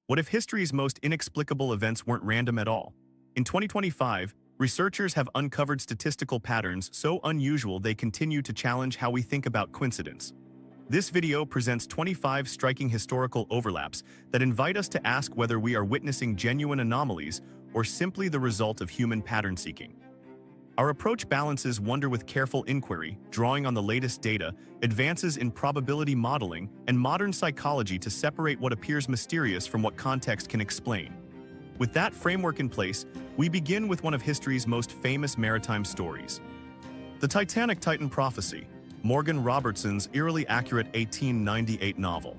What if history's most inexplicable events weren't random at all? In 2025, researchers have uncovered statistical patterns so unusual they continue to challenge how we think about coincidence. This video presents 25 striking historical overlaps that invite us to ask whether we are witnessing genuine anomalies or simply the result of human pattern seeking. Our approach balances wonder with careful inquiry, drawing on the latest data, advances in probability modeling, and modern psychology to separate what appears mysterious from what context can explain. With that framework in place, we begin with one of history's most famous maritime stories. The Titanic Titan Prophecy, Morgan Robertson's eerily accurate 1898 novel.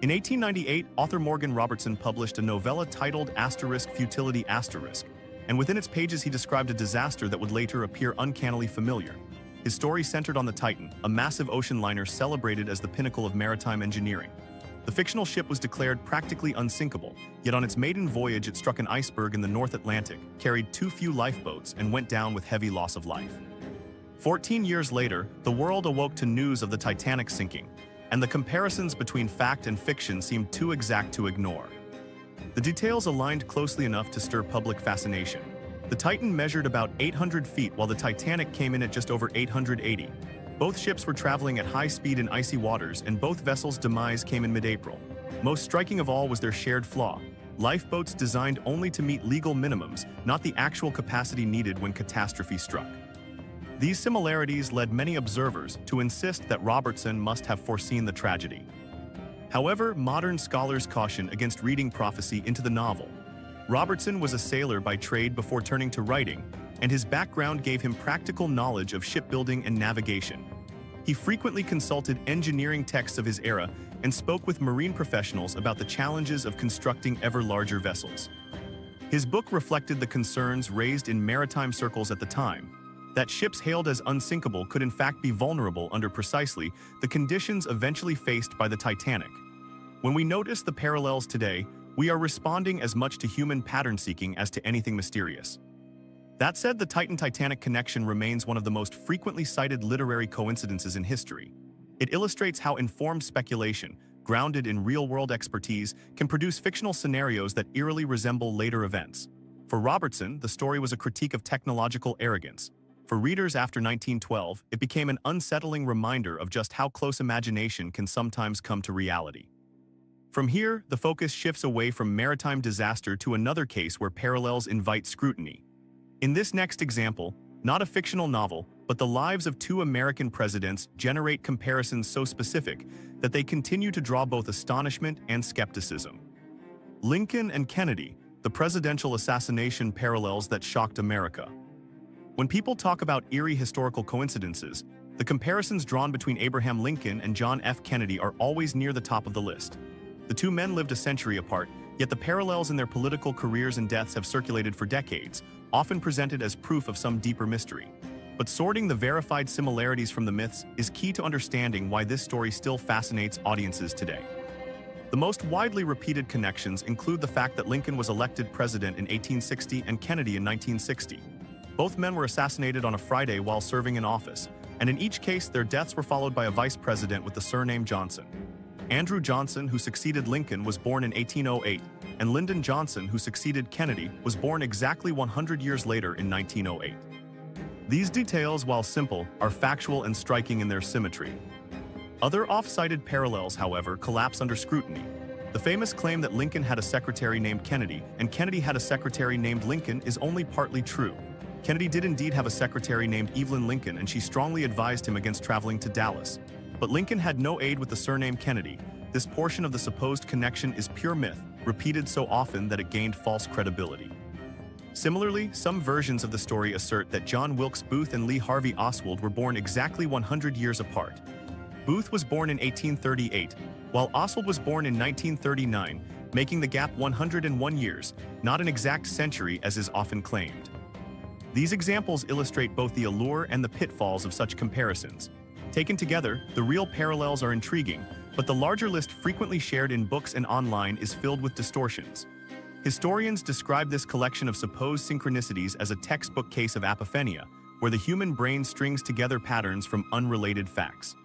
In 1898, author Morgan Robertson published a novella titled *Futility*, and within its pages he described a disaster that would later appear uncannily familiar. His story centered on the Titan, a massive ocean liner celebrated as the pinnacle of maritime engineering. The fictional ship was declared practically unsinkable, yet on its maiden voyage it struck an iceberg in the North Atlantic, carried too few lifeboats, and went down with heavy loss of life. 14 years later, the world awoke to news of the Titanic sinking, and the comparisons between fact and fiction seemed too exact to ignore. The details aligned closely enough to stir public fascination. The Titan measured about 800 feet while the Titanic came in at just over 880. Both ships were traveling at high speed in icy waters, and both vessels' demise came in mid-April. Most striking of all was their shared flaw: lifeboats designed only to meet legal minimums, not the actual capacity needed when catastrophe struck. These similarities led many observers to insist that Robertson must have foreseen the tragedy. However, modern scholars caution against reading prophecy into the novel. Robertson was a sailor by trade before turning to writing, and his background gave him practical knowledge of shipbuilding and navigation. He frequently consulted engineering texts of his era and spoke with marine professionals about the challenges of constructing ever larger vessels. His book reflected the concerns raised in maritime circles at the time, that ships hailed as unsinkable could in fact be vulnerable under precisely the conditions eventually faced by the Titanic. When we notice the parallels today, we are responding as much to human pattern seeking as to anything mysterious. That said, the Titan-Titanic connection remains one of the most frequently cited literary coincidences in history. It illustrates how informed speculation, grounded in real-world expertise, can produce fictional scenarios that eerily resemble later events. For Robertson, the story was a critique of technological arrogance. For readers after 1912, it became an unsettling reminder of just how close imagination can sometimes come to reality. From here, the focus shifts away from maritime disaster to another case where parallels invite scrutiny. In this next example, not a fictional novel, but the lives of two American presidents generate comparisons so specific that they continue to draw both astonishment and skepticism. Lincoln and Kennedy, the presidential assassination parallels that shocked America. When people talk about eerie historical coincidences, the comparisons drawn between Abraham Lincoln and John F. Kennedy are always near the top of the list. The two men lived a century apart, yet the parallels in their political careers and deaths have circulated for decades, often presented as proof of some deeper mystery. But sorting the verified similarities from the myths is key to understanding why this story still fascinates audiences today. The most widely repeated connections include the fact that Lincoln was elected president in 1860 and Kennedy in 1960. Both men were assassinated on a Friday while serving in office, and in each case their deaths were followed by a vice president with the surname Johnson. Andrew Johnson, who succeeded Lincoln, was born in 1808, and Lyndon Johnson, who succeeded Kennedy, was born exactly 100 years later in 1908. These details, while simple, are factual and striking in their symmetry. Other off-cited parallels, however, collapse under scrutiny. The famous claim that Lincoln had a secretary named Kennedy and Kennedy had a secretary named Lincoln is only partly true. Kennedy did indeed have a secretary named Evelyn Lincoln, and she strongly advised him against traveling to Dallas. But Lincoln had no aide with the surname Kennedy. This portion of the supposed connection is pure myth, repeated so often that it gained false credibility. Similarly, some versions of the story assert that John Wilkes Booth and Lee Harvey Oswald were born exactly 100 years apart. Booth was born in 1838, while Oswald was born in 1939, making the gap 101 years, not an exact century as is often claimed. These examples illustrate both the allure and the pitfalls of such comparisons. Taken together, the real parallels are intriguing, but the larger list frequently shared in books and online is filled with distortions. Historians describe this collection of supposed synchronicities as a textbook case of apophenia, where the human brain strings together patterns from unrelated facts.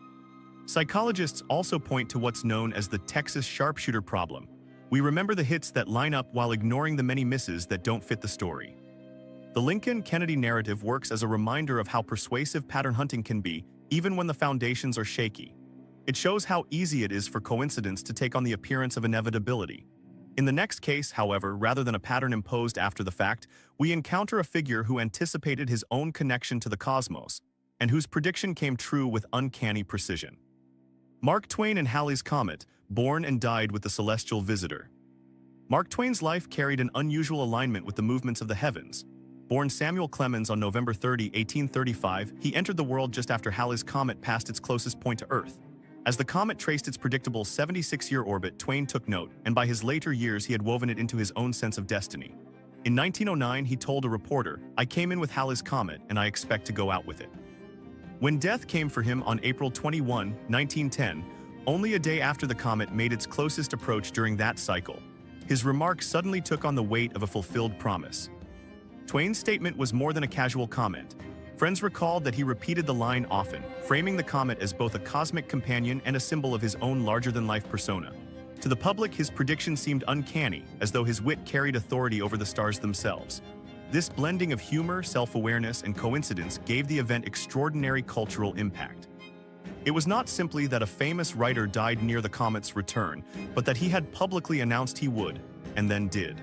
Psychologists also point to what's known as the Texas sharpshooter problem, We remember the hits that line up while ignoring the many misses that don't fit the story. The Lincoln-Kennedy narrative works as a reminder of how persuasive pattern hunting can be, even when the foundations are shaky. It shows how easy it is for coincidence to take on the appearance of inevitability. In the next case, however, rather than a pattern imposed after the fact, we encounter a figure who anticipated his own connection to the cosmos, and whose prediction came true with uncanny precision. Mark Twain and Halley's Comet, born and died with the celestial visitor. Mark Twain's life carried an unusual alignment with the movements of the heavens. Born Samuel Clemens on November 30, 1835, he entered the world just after Halley's Comet passed its closest point to Earth. As the comet traced its predictable 76-year orbit, Twain took note, and by his later years he had woven it into his own sense of destiny. In 1909, he told a reporter, "I came in with Halley's Comet, and I expect to go out with it." When death came for him on April 21, 1910, only a day after the comet made its closest approach during that cycle, his remarks suddenly took on the weight of a fulfilled promise. Twain's statement was more than a casual comment. Friends recalled that he repeated the line often, framing the comet as both a cosmic companion and a symbol of his own larger-than-life persona. To the public, his prediction seemed uncanny, as though his wit carried authority over the stars themselves. This blending of humor, self-awareness, and coincidence gave the event extraordinary cultural impact. It was not simply that a famous writer died near the comet's return, but that he had publicly announced he would, and then did.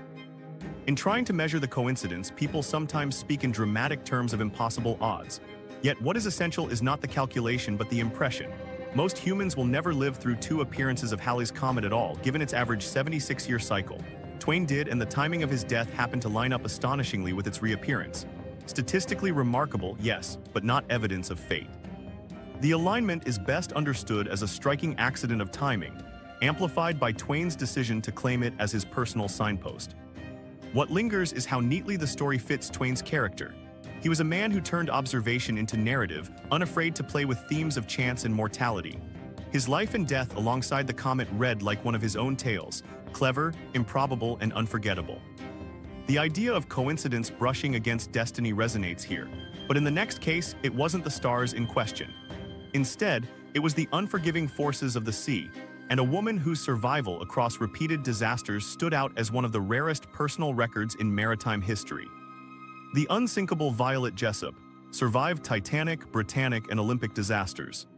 In trying to measure the coincidence, people sometimes speak in dramatic terms of impossible odds. Yet what is essential is not the calculation but the impression. Most humans will never live through two appearances of Halley's Comet at all, given its average 76-year cycle. Twain did, and the timing of his death happened to line up astonishingly with its reappearance. Statistically remarkable, yes, but not evidence of fate. The alignment is best understood as a striking accident of timing, amplified by Twain's decision to claim it as his personal signpost. What lingers is how neatly the story fits Twain's character. He was a man who turned observation into narrative, unafraid to play with themes of chance and mortality. His life and death alongside the comet read like one of his own tales, clever, improbable, and unforgettable. The idea of coincidence brushing against destiny resonates here, but in the next case, it wasn't the stars in question. Instead, it was the unforgiving forces of the sea, and a woman whose survival across repeated disasters stood out as one of the rarest personal records in maritime history. The unsinkable Violet Jessop survived Titanic, Britannic, and Olympic disasters.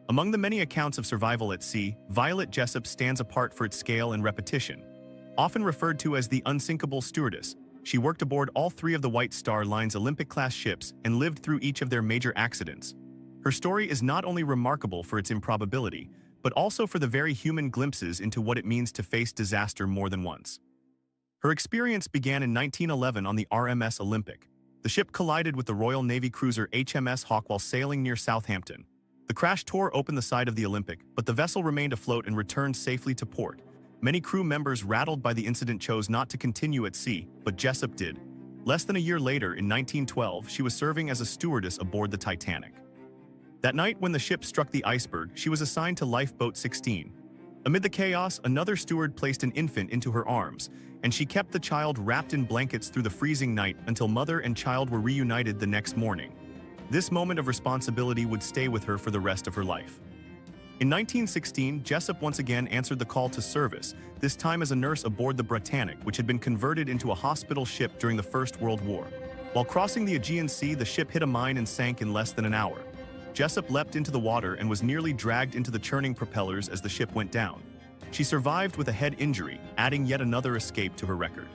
Among the many accounts of survival at sea, Violet Jessop stands apart for its scale and repetition. Often referred to as the unsinkable stewardess, she worked aboard all three of the White Star Line's Olympic-class ships and lived through each of their major accidents. Her story is not only remarkable for its improbability, but also for the very human glimpses into what it means to face disaster more than once. Her experience began in 1911 on the RMS Olympic. The ship collided with the Royal Navy cruiser HMS Hawk while sailing near Southampton. The crash tore open the side of the Olympic, but the vessel remained afloat and returned safely to port. Many crew members rattled by the incident chose not to continue at sea, but Jessop did. Less than a year later, in 1912, she was serving as a stewardess aboard the Titanic. That night, when the ship struck the iceberg, she was assigned to lifeboat 16. Amid the chaos, another steward placed an infant into her arms, and she kept the child wrapped in blankets through the freezing night until mother and child were reunited the next morning. This moment of responsibility would stay with her for the rest of her life. In 1916, Jessop once again answered the call to service, this time as a nurse aboard the Britannic, which had been converted into a hospital ship during the First World War. While crossing the Aegean Sea, the ship hit a mine and sank in less than an hour. Jessop leapt into the water and was nearly dragged into the churning propellers as the ship went down. She survived with a head injury, adding yet another escape to her record.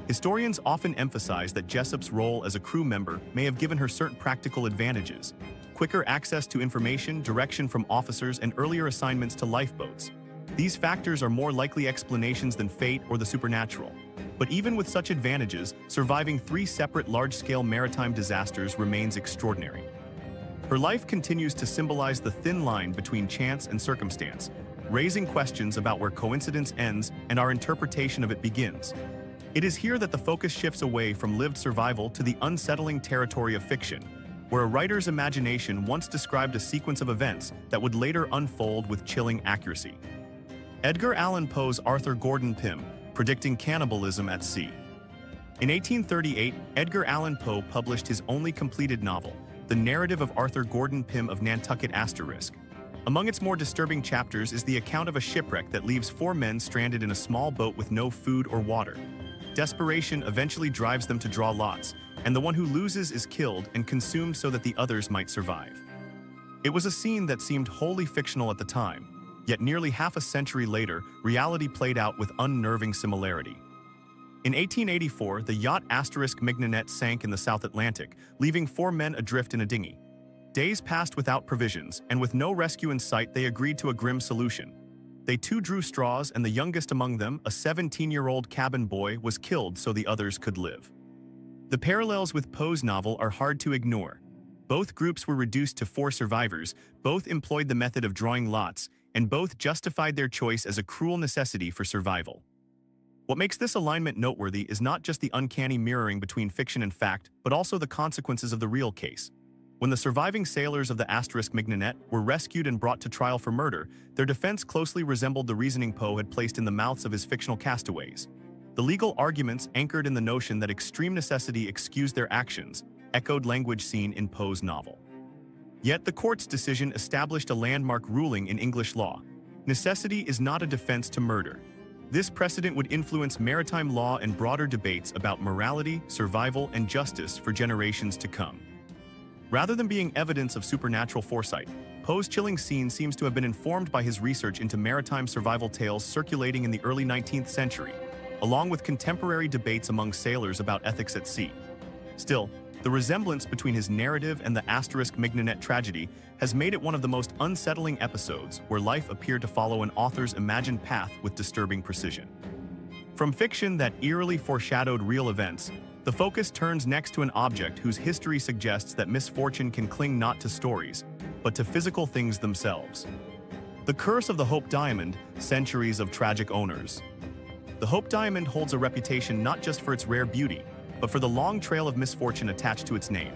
Historians often emphasize that Jessop's role as a crew member may have given her certain practical advantages: quicker access to information, direction from officers, and earlier assignments to lifeboats. These factors are more likely explanations than fate or the supernatural. But even with such advantages, surviving 3 separate large-scale maritime disasters remains extraordinary. Her life continues to symbolize the thin line between chance and circumstance, raising questions about where coincidence ends and our interpretation of it begins. It is here that the focus shifts away from lived survival to the unsettling territory of fiction, where a writer's imagination once described a sequence of events that would later unfold with chilling accuracy. Edgar Allan Poe's Arthur Gordon Pym, predicting cannibalism at sea. In 1838, Edgar Allan Poe published his only completed novel, The Narrative of Arthur Gordon Pym of Nantucket **. Among its more disturbing chapters is the account of a shipwreck that leaves 4 men stranded in a small boat with no food or water. Desperation eventually drives them to draw lots, and the one who loses is killed and consumed so that the others might survive. It was a scene that seemed wholly fictional at the time, yet nearly half a century later, reality played out with unnerving similarity. In 1884, the yacht *Mignonette sank in the South Atlantic, leaving 4 men adrift in a dinghy. Days passed without provisions, and with no rescue in sight, they agreed to a grim solution. They too drew straws, and the youngest among them, a 17-year-old cabin boy, was killed so the others could live. The parallels with Poe's novel are hard to ignore. Both groups were reduced to 4 survivors, both employed the method of drawing lots, and both justified their choice as a cruel necessity for survival. What makes this alignment noteworthy is not just the uncanny mirroring between fiction and fact, but also the consequences of the real case. When the surviving sailors of the *Mignonette were rescued and brought to trial for murder, their defense closely resembled the reasoning Poe had placed in the mouths of his fictional castaways. The legal arguments, anchored in the notion that extreme necessity excused their actions, echoed language seen in Poe's novel. Yet the court's decision established a landmark ruling in English law. Necessity is not a defense to murder. This precedent would influence maritime law and broader debates about morality, survival, and justice for generations to come. Rather than being evidence of supernatural foresight, Poe's chilling scene seems to have been informed by his research into maritime survival tales circulating in the early 19th century, along with contemporary debates among sailors about ethics at sea. Still, the resemblance between his narrative and the *Mignonette tragedy has made it one of the most unsettling episodes where life appeared to follow an author's imagined path with disturbing precision. From fiction that eerily foreshadowed real events, the focus turns next to an object whose history suggests that misfortune can cling not to stories, but to physical things themselves. The Curse of the Hope Diamond, Centuries of Tragic Owners. The Hope Diamond holds a reputation not just for its rare beauty, but for the long trail of misfortune attached to its name.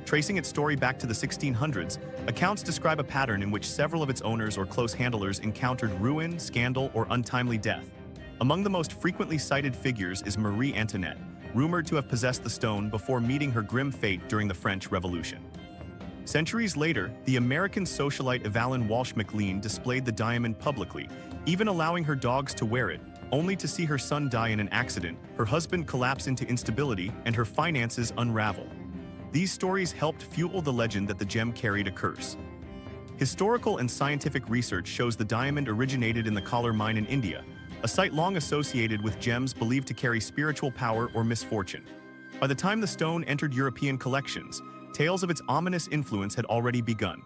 Tracing its story back to the 1600s, accounts describe a pattern in which several of its owners or close handlers encountered ruin, scandal, or untimely death. Among the most frequently cited figures is Marie Antoinette, rumored to have possessed the stone before meeting her grim fate during the French Revolution. Centuries later, the American socialite Evelyn Walsh McLean displayed the diamond publicly, even allowing her dogs to wear it, only to see her son die in an accident, her husband collapse into instability, and her finances unravel. These stories helped fuel the legend that the gem carried a curse. Historical and scientific research shows the diamond originated in the Kolar mine in India, a site long associated with gems believed to carry spiritual power or misfortune. By the time the stone entered European collections, tales of its ominous influence had already begun.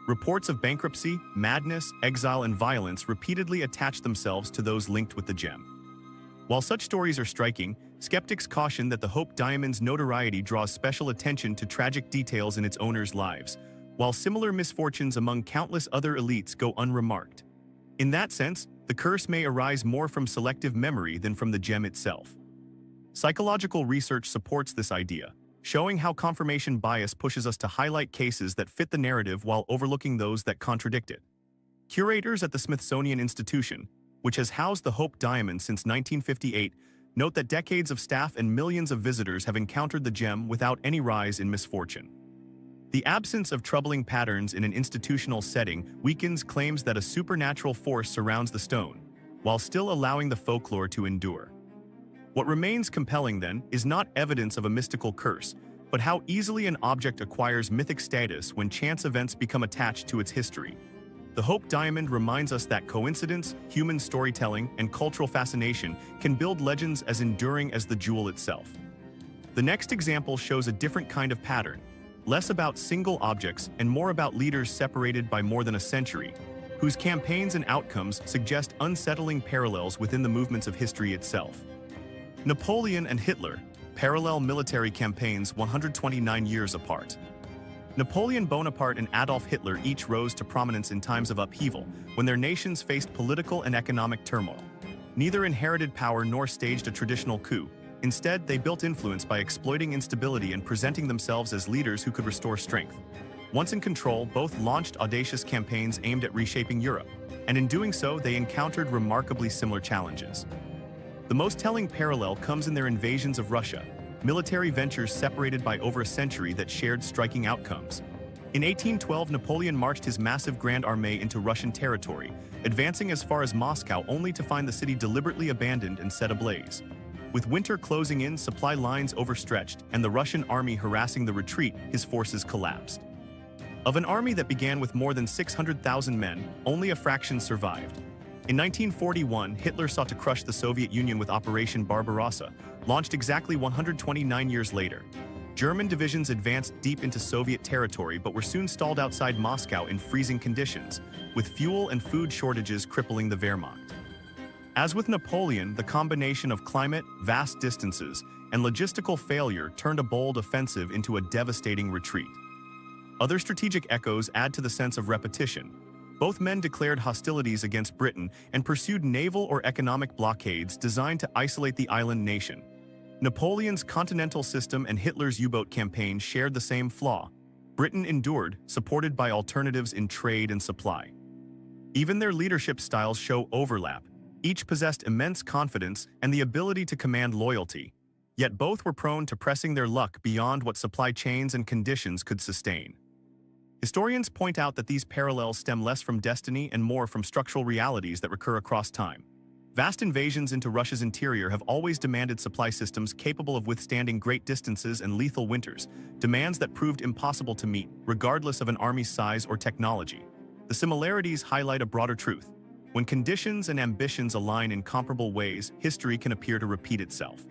Reports of bankruptcy, madness, exile, and violence repeatedly attached themselves to those linked with the gem. While such stories are striking, skeptics caution that the Hope Diamond's notoriety draws special attention to tragic details in its owners' lives, while similar misfortunes among countless other elites go unremarked. In that sense, the curse may arise more from selective memory than from the gem itself. Psychological research supports this idea, showing how confirmation bias pushes us to highlight cases that fit the narrative while overlooking those that contradict it. Curators at the Smithsonian Institution, which has housed the Hope Diamond since 1958, note that decades of staff and millions of visitors have encountered the gem without any rise in misfortune. The absence of troubling patterns in an institutional setting weakens claims that a supernatural force surrounds the stone, while still allowing the folklore to endure. What remains compelling, then, is not evidence of a mystical curse, but how easily an object acquires mythic status when chance events become attached to its history. The Hope Diamond reminds us that coincidence, human storytelling, and cultural fascination can build legends as enduring as the jewel itself. The next example shows a different kind of pattern, less about single objects and more about leaders separated by more than a century, whose campaigns and outcomes suggest unsettling parallels within the movements of history itself. Napoleon and Hitler, parallel military campaigns 129 years apart. Napoleon Bonaparte and Adolf Hitler each rose to prominence in times of upheaval, when their nations faced political and economic turmoil. Neither inherited power nor staged a traditional coup. Instead, they built influence by exploiting instability and presenting themselves as leaders who could restore strength. Once in control, both launched audacious campaigns aimed at reshaping Europe, and in doing so, they encountered remarkably similar challenges. The most telling parallel comes in their invasions of Russia, military ventures separated by over a century that shared striking outcomes. In 1812, Napoleon marched his massive Grand Armée into Russian territory, advancing as far as Moscow only to find the city deliberately abandoned and set ablaze. With winter closing in, supply lines overstretched, and the Russian army harassing the retreat, his forces collapsed. Of an army that began with more than 600,000 men, only a fraction survived. In 1941, Hitler sought to crush the Soviet Union with Operation Barbarossa, launched exactly 129 years later. German divisions advanced deep into Soviet territory but were soon stalled outside Moscow in freezing conditions, with fuel and food shortages crippling the Wehrmacht. As with Napoleon, the combination of climate, vast distances, and logistical failure turned a bold offensive into a devastating retreat. Other strategic echoes add to the sense of repetition. Both men declared hostilities against Britain and pursued naval or economic blockades designed to isolate the island nation. Napoleon's continental system and Hitler's U-boat campaign shared the same flaw. Britain endured, supported by alternatives in trade and supply. Even their leadership styles show overlap. Each possessed immense confidence and the ability to command loyalty, yet both were prone to pressing their luck beyond what supply chains and conditions could sustain. Historians point out that these parallels stem less from destiny and more from structural realities that recur across time. Vast invasions into Russia's interior have always demanded supply systems capable of withstanding great distances and lethal winters, demands that proved impossible to meet, regardless of an army's size or technology. The similarities highlight a broader truth. When conditions and ambitions align in comparable ways, history can appear to repeat itself.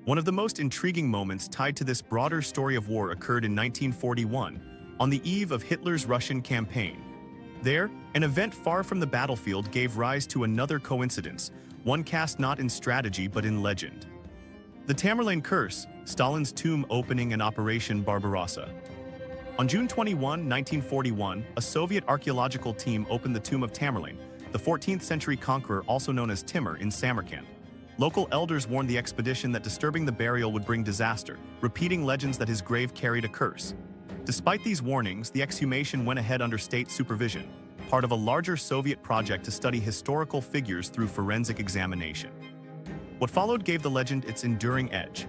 One of the most intriguing moments tied to this broader story of war occurred in 1941, on the eve of Hitler's Russian campaign. There, an event far from the battlefield gave rise to another coincidence, one cast not in strategy but in legend. The Tamerlane curse, Stalin's tomb opening and Operation Barbarossa. On June 21, 1941, a Soviet archaeological team opened the tomb of Tamerlane, the 14th century conqueror also known as Timur, in Samarkand. Local elders warned the expedition that disturbing the burial would bring disaster, repeating legends that his grave carried a curse. Despite these warnings, the exhumation went ahead under state supervision, part of a larger Soviet project to study historical figures through forensic examination. What followed gave the legend its enduring edge.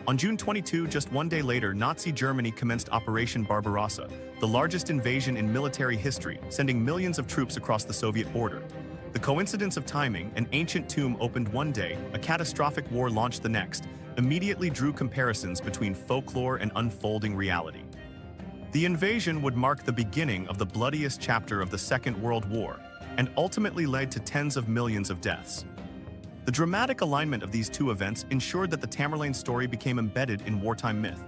On June 22, just one day later, Nazi Germany commenced Operation Barbarossa, the largest invasion in military history, sending millions of troops across the Soviet border. The coincidence of timing, an ancient tomb opened one day, a catastrophic war launched the next, immediately drew comparisons between folklore and unfolding reality. The invasion would mark the beginning of the bloodiest chapter of the Second World War, and ultimately led to tens of millions of deaths. The dramatic alignment of these two events ensured that the Tamerlane story became embedded in wartime myth.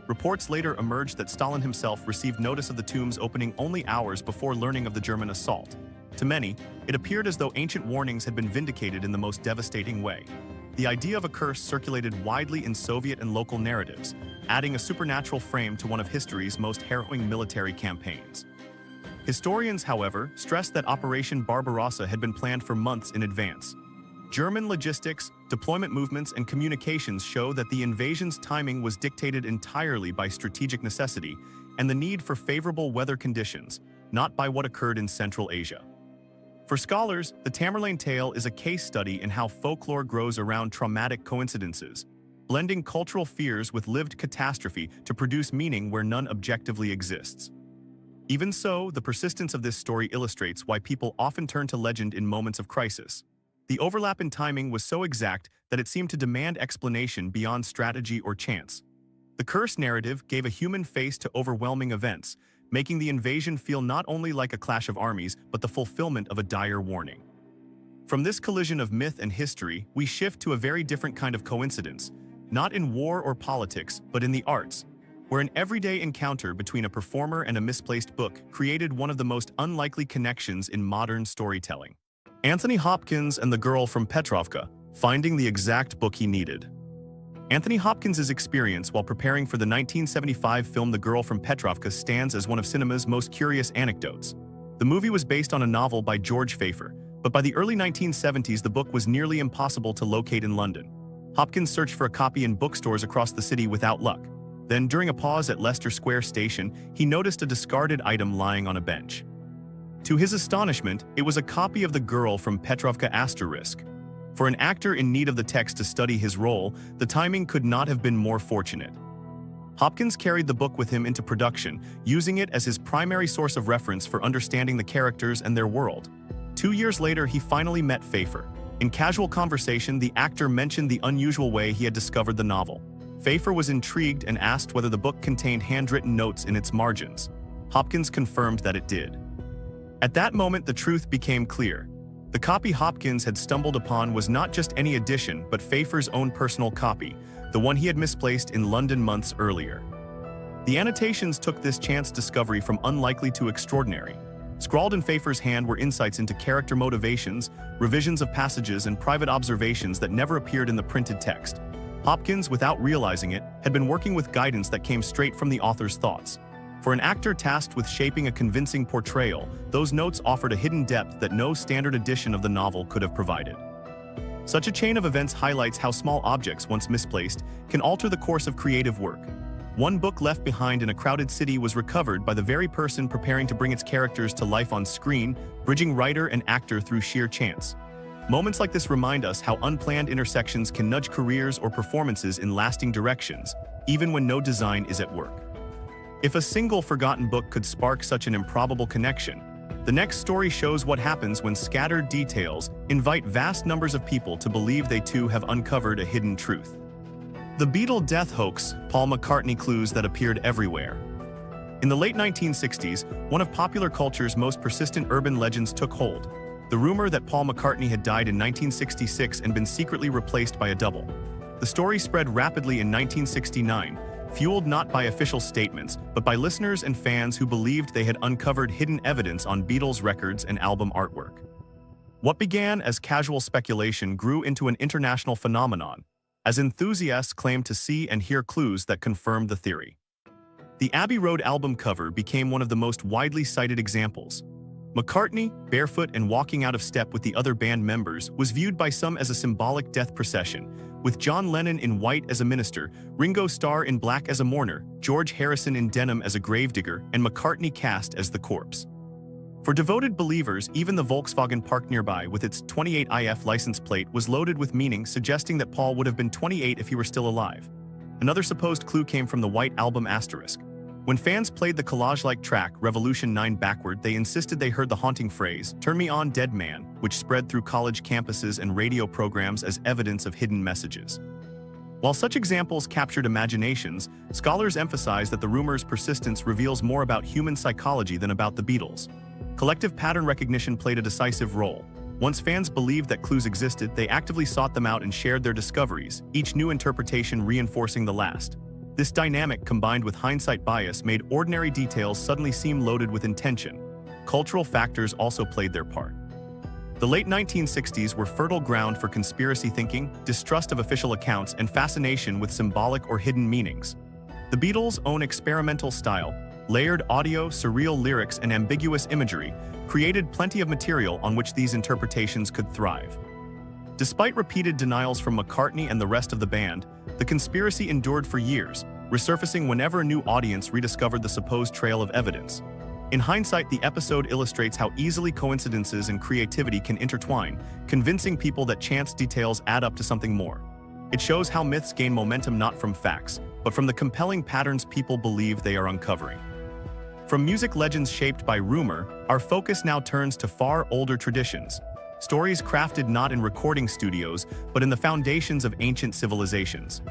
Reports later emerged that Stalin himself received notice of the tomb's opening only hours before learning of the German assault. To many, it appeared as though ancient warnings had been vindicated in the most devastating way. The idea of a curse circulated widely in Soviet and local narratives, adding a supernatural frame to one of history's most harrowing military campaigns. Historians, however, stress that Operation Barbarossa had been planned for months in advance. German logistics, deployment movements, and communications show that the invasion's timing was dictated entirely by strategic necessity and the need for favorable weather conditions, not by what occurred in Central Asia. For scholars, the Tamerlane tale is a case study in how folklore grows around traumatic coincidences, blending cultural fears with lived catastrophe to produce meaning where none objectively exists. Even so, the persistence of this story illustrates why people often turn to legend in moments of crisis. The overlap in timing was so exact that it seemed to demand explanation beyond strategy or chance. The curse narrative gave a human face to overwhelming events, making the invasion feel not only like a clash of armies, but the fulfillment of a dire warning. From this collision of myth and history, we shift to a very different kind of coincidence, not in war or politics, but in the arts, where an everyday encounter between a performer and a misplaced book created one of the most unlikely connections in modern storytelling. Anthony Hopkins and the girl from Petrovka, finding the exact book he needed. Anthony Hopkins' experience while preparing for the 1975 film The Girl from Petrovka stands as one of cinema's most curious anecdotes. The movie was based on a novel by George Pfeiffer, but by the early 1970s the book was nearly impossible to locate in London. Hopkins searched for a copy in bookstores across the city without luck. Then, during a pause at Leicester Square Station, he noticed a discarded item lying on a bench. To his astonishment, it was a copy of The Girl from Petrovka ***. For an actor in need of the text to study his role, the timing could not have been more fortunate. Hopkins carried the book with him into production, using it as his primary source of reference for understanding the characters and their world. 2 years later, he finally met Pfeiffer. In casual conversation, the actor mentioned the unusual way he had discovered the novel. Pfeiffer was intrigued and asked whether the book contained handwritten notes in its margins. Hopkins confirmed that it did. At that moment, the truth became clear. The copy Hopkins had stumbled upon was not just any edition, but Pfeiffer's own personal copy, the one he had misplaced in London months earlier. The annotations took this chance discovery from unlikely to extraordinary. Scrawled in Pfeiffer's hand were insights into character motivations, revisions of passages, and private observations that never appeared in the printed text. Hopkins, without realizing it, had been working with guidance that came straight from the author's thoughts. For an actor tasked with shaping a convincing portrayal, those notes offered a hidden depth that no standard edition of the novel could have provided. Such a chain of events highlights how small objects, once misplaced, can alter the course of creative work. One book left behind in a crowded city was recovered by the very person preparing to bring its characters to life on screen, bridging writer and actor through sheer chance. Moments like this remind us how unplanned intersections can nudge careers or performances in lasting directions, even when no design is at work. If a single forgotten book could spark such an improbable connection, the next story shows what happens when scattered details invite vast numbers of people to believe they too have uncovered a hidden truth. The Beatle death hoax, Paul McCartney clues that appeared everywhere. In the late 1960s, one of popular culture's most persistent urban legends took hold. The rumor that Paul McCartney had died in 1966 and been secretly replaced by a double. The story spread rapidly in 1969, fueled not by official statements, but by listeners and fans who believed they had uncovered hidden evidence on Beatles records and album artwork. What began as casual speculation grew into an international phenomenon, as enthusiasts claimed to see and hear clues that confirmed the theory. The Abbey Road album cover became one of the most widely cited examples. McCartney, barefoot and walking out of step with the other band members, was viewed by some as a symbolic death procession, with John Lennon in white as a minister, Ringo Starr in black as a mourner, George Harrison in denim as a gravedigger, and McCartney cast as the corpse. For devoted believers, even the Volkswagen parked nearby with its 28IF license plate was loaded with meaning, suggesting that Paul would have been 28 if he were still alive. Another supposed clue came from the White Album asterisk. When fans played the collage-like track Revolution 9 backward, they insisted they heard the haunting phrase, "Turn me on, dead man," which spread through college campuses and radio programs as evidence of hidden messages. While such examples captured imaginations, scholars emphasize that the rumor's persistence reveals more about human psychology than about the Beatles. Collective pattern recognition played a decisive role. Once fans believed that clues existed, they actively sought them out and shared their discoveries, each new interpretation reinforcing the last. This dynamic, combined with hindsight bias, made ordinary details suddenly seem loaded with intention. Cultural factors also played their part. The late 1960s were fertile ground for conspiracy thinking, distrust of official accounts, and fascination with symbolic or hidden meanings. The Beatles' own experimental style, layered audio, surreal lyrics, and ambiguous imagery, created plenty of material on which these interpretations could thrive. Despite repeated denials from McCartney and the rest of the band, the conspiracy endured for years, resurfacing whenever a new audience rediscovered the supposed trail of evidence. In hindsight, the episode illustrates how easily coincidences and creativity can intertwine, convincing people that chance details add up to something more. It shows how myths gain momentum not from facts, but from the compelling patterns people believe they are uncovering. From music legends shaped by rumor, our focus now turns to far older traditions. Stories crafted not in recording studios, but in the foundations of ancient civilizations.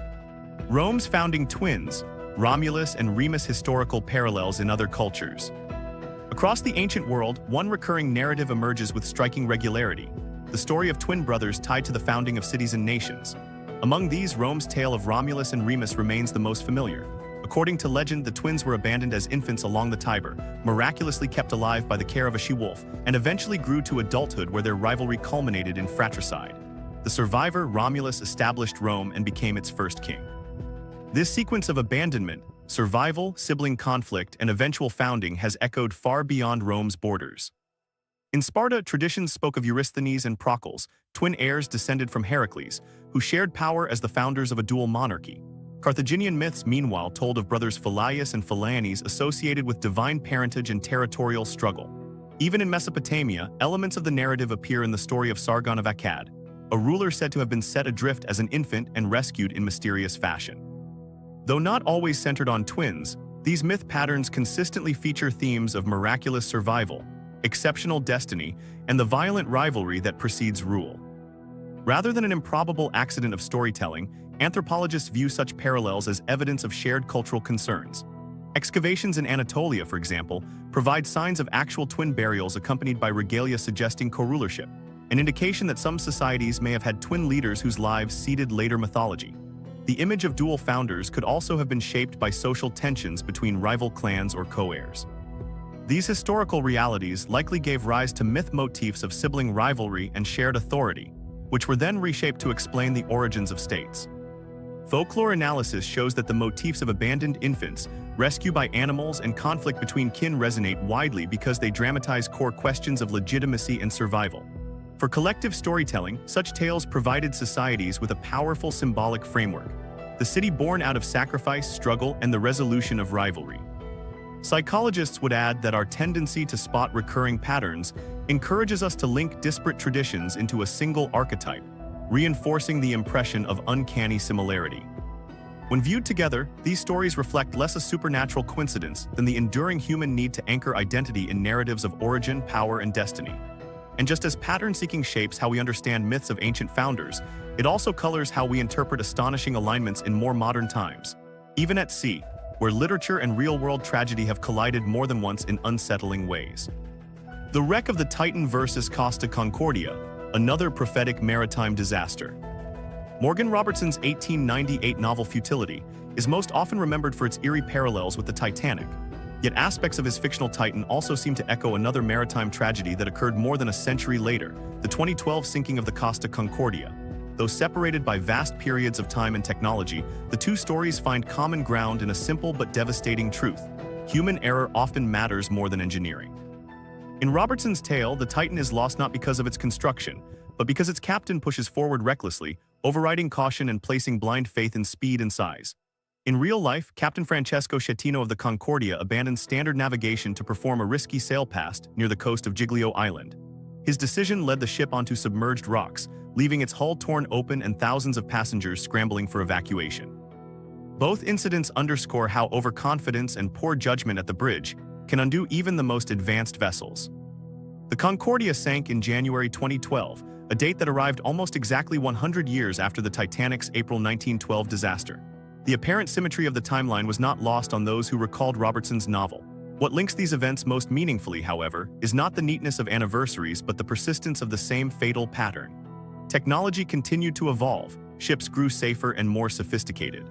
Rome's founding twins, Romulus and Remus, historical parallels in other cultures. Across the ancient world, one recurring narrative emerges with striking regularity, the story of twin brothers tied to the founding of cities and nations. Among these, Rome's tale of Romulus and Remus remains the most familiar. According to legend, the twins were abandoned as infants along the Tiber, miraculously kept alive by the care of a she-wolf, and eventually grew to adulthood where their rivalry culminated in fratricide. The survivor, Romulus, established Rome and became its first king. This sequence of abandonment, survival, sibling conflict, and eventual founding has echoed far beyond Rome's borders. In Sparta, traditions spoke of Eurysthenes and Procles, twin heirs descended from Heracles, who shared power as the founders of a dual monarchy. Carthaginian myths, meanwhile, told of brothers Phyleus and Philaianes associated with divine parentage and territorial struggle. Even in Mesopotamia, elements of the narrative appear in the story of Sargon of Akkad, a ruler said to have been set adrift as an infant and rescued in mysterious fashion. Though not always centered on twins, these myth patterns consistently feature themes of miraculous survival, exceptional destiny, and the violent rivalry that precedes rule. Rather than an improbable accident of storytelling, anthropologists view such parallels as evidence of shared cultural concerns. Excavations in Anatolia, for example, provide signs of actual twin burials accompanied by regalia suggesting co-rulership, an indication that some societies may have had twin leaders whose lives seeded later mythology. The image of dual founders could also have been shaped by social tensions between rival clans or co-heirs. These historical realities likely gave rise to myth motifs of sibling rivalry and shared authority, which were then reshaped to explain the origins of states. Folklore analysis shows that the motifs of abandoned infants, rescue by animals, and conflict between kin resonate widely because they dramatize core questions of legitimacy and survival. For collective storytelling, such tales provided societies with a powerful symbolic framework, the city born out of sacrifice, struggle, and the resolution of rivalry. Psychologists would add that our tendency to spot recurring patterns encourages us to link disparate traditions into a single archetype, reinforcing the impression of uncanny similarity. When viewed together, these stories reflect less a supernatural coincidence than the enduring human need to anchor identity in narratives of origin, power, and destiny. And just as pattern-seeking shapes how we understand myths of ancient founders, it also colors how we interpret astonishing alignments in more modern times, even at sea, where literature and real-world tragedy have collided more than once in unsettling ways. The wreck of the Titan versus Costa Concordia, another prophetic maritime disaster. Morgan Robertson's 1898 novel Futility is most often remembered for its eerie parallels with the Titanic, yet aspects of his fictional Titan also seem to echo another maritime tragedy that occurred more than a century later, the 2012 sinking of the Costa Concordia. Though separated by vast periods of time and technology, the two stories find common ground in a simple but devastating truth: human error often matters more than engineering. In Robertson's tale, the Titan is lost not because of its construction, but because its captain pushes forward recklessly, overriding caution and placing blind faith in speed and size. In real life, Captain Francesco Schettino of the Concordia abandoned standard navigation to perform a risky sail past near the coast of Giglio Island. His decision led the ship onto submerged rocks, leaving its hull torn open and thousands of passengers scrambling for evacuation. Both incidents underscore how overconfidence and poor judgment at the bridge can undo even the most advanced vessels. The Concordia sank in January 2012, a date that arrived almost exactly 100 years after the Titanic's April 1912 disaster. The apparent symmetry of the timeline was not lost on those who recalled Robertson's novel. What links these events most meaningfully, however, is not the neatness of anniversaries but the persistence of the same fatal pattern. Technology continued to evolve, ships grew safer and more sophisticated.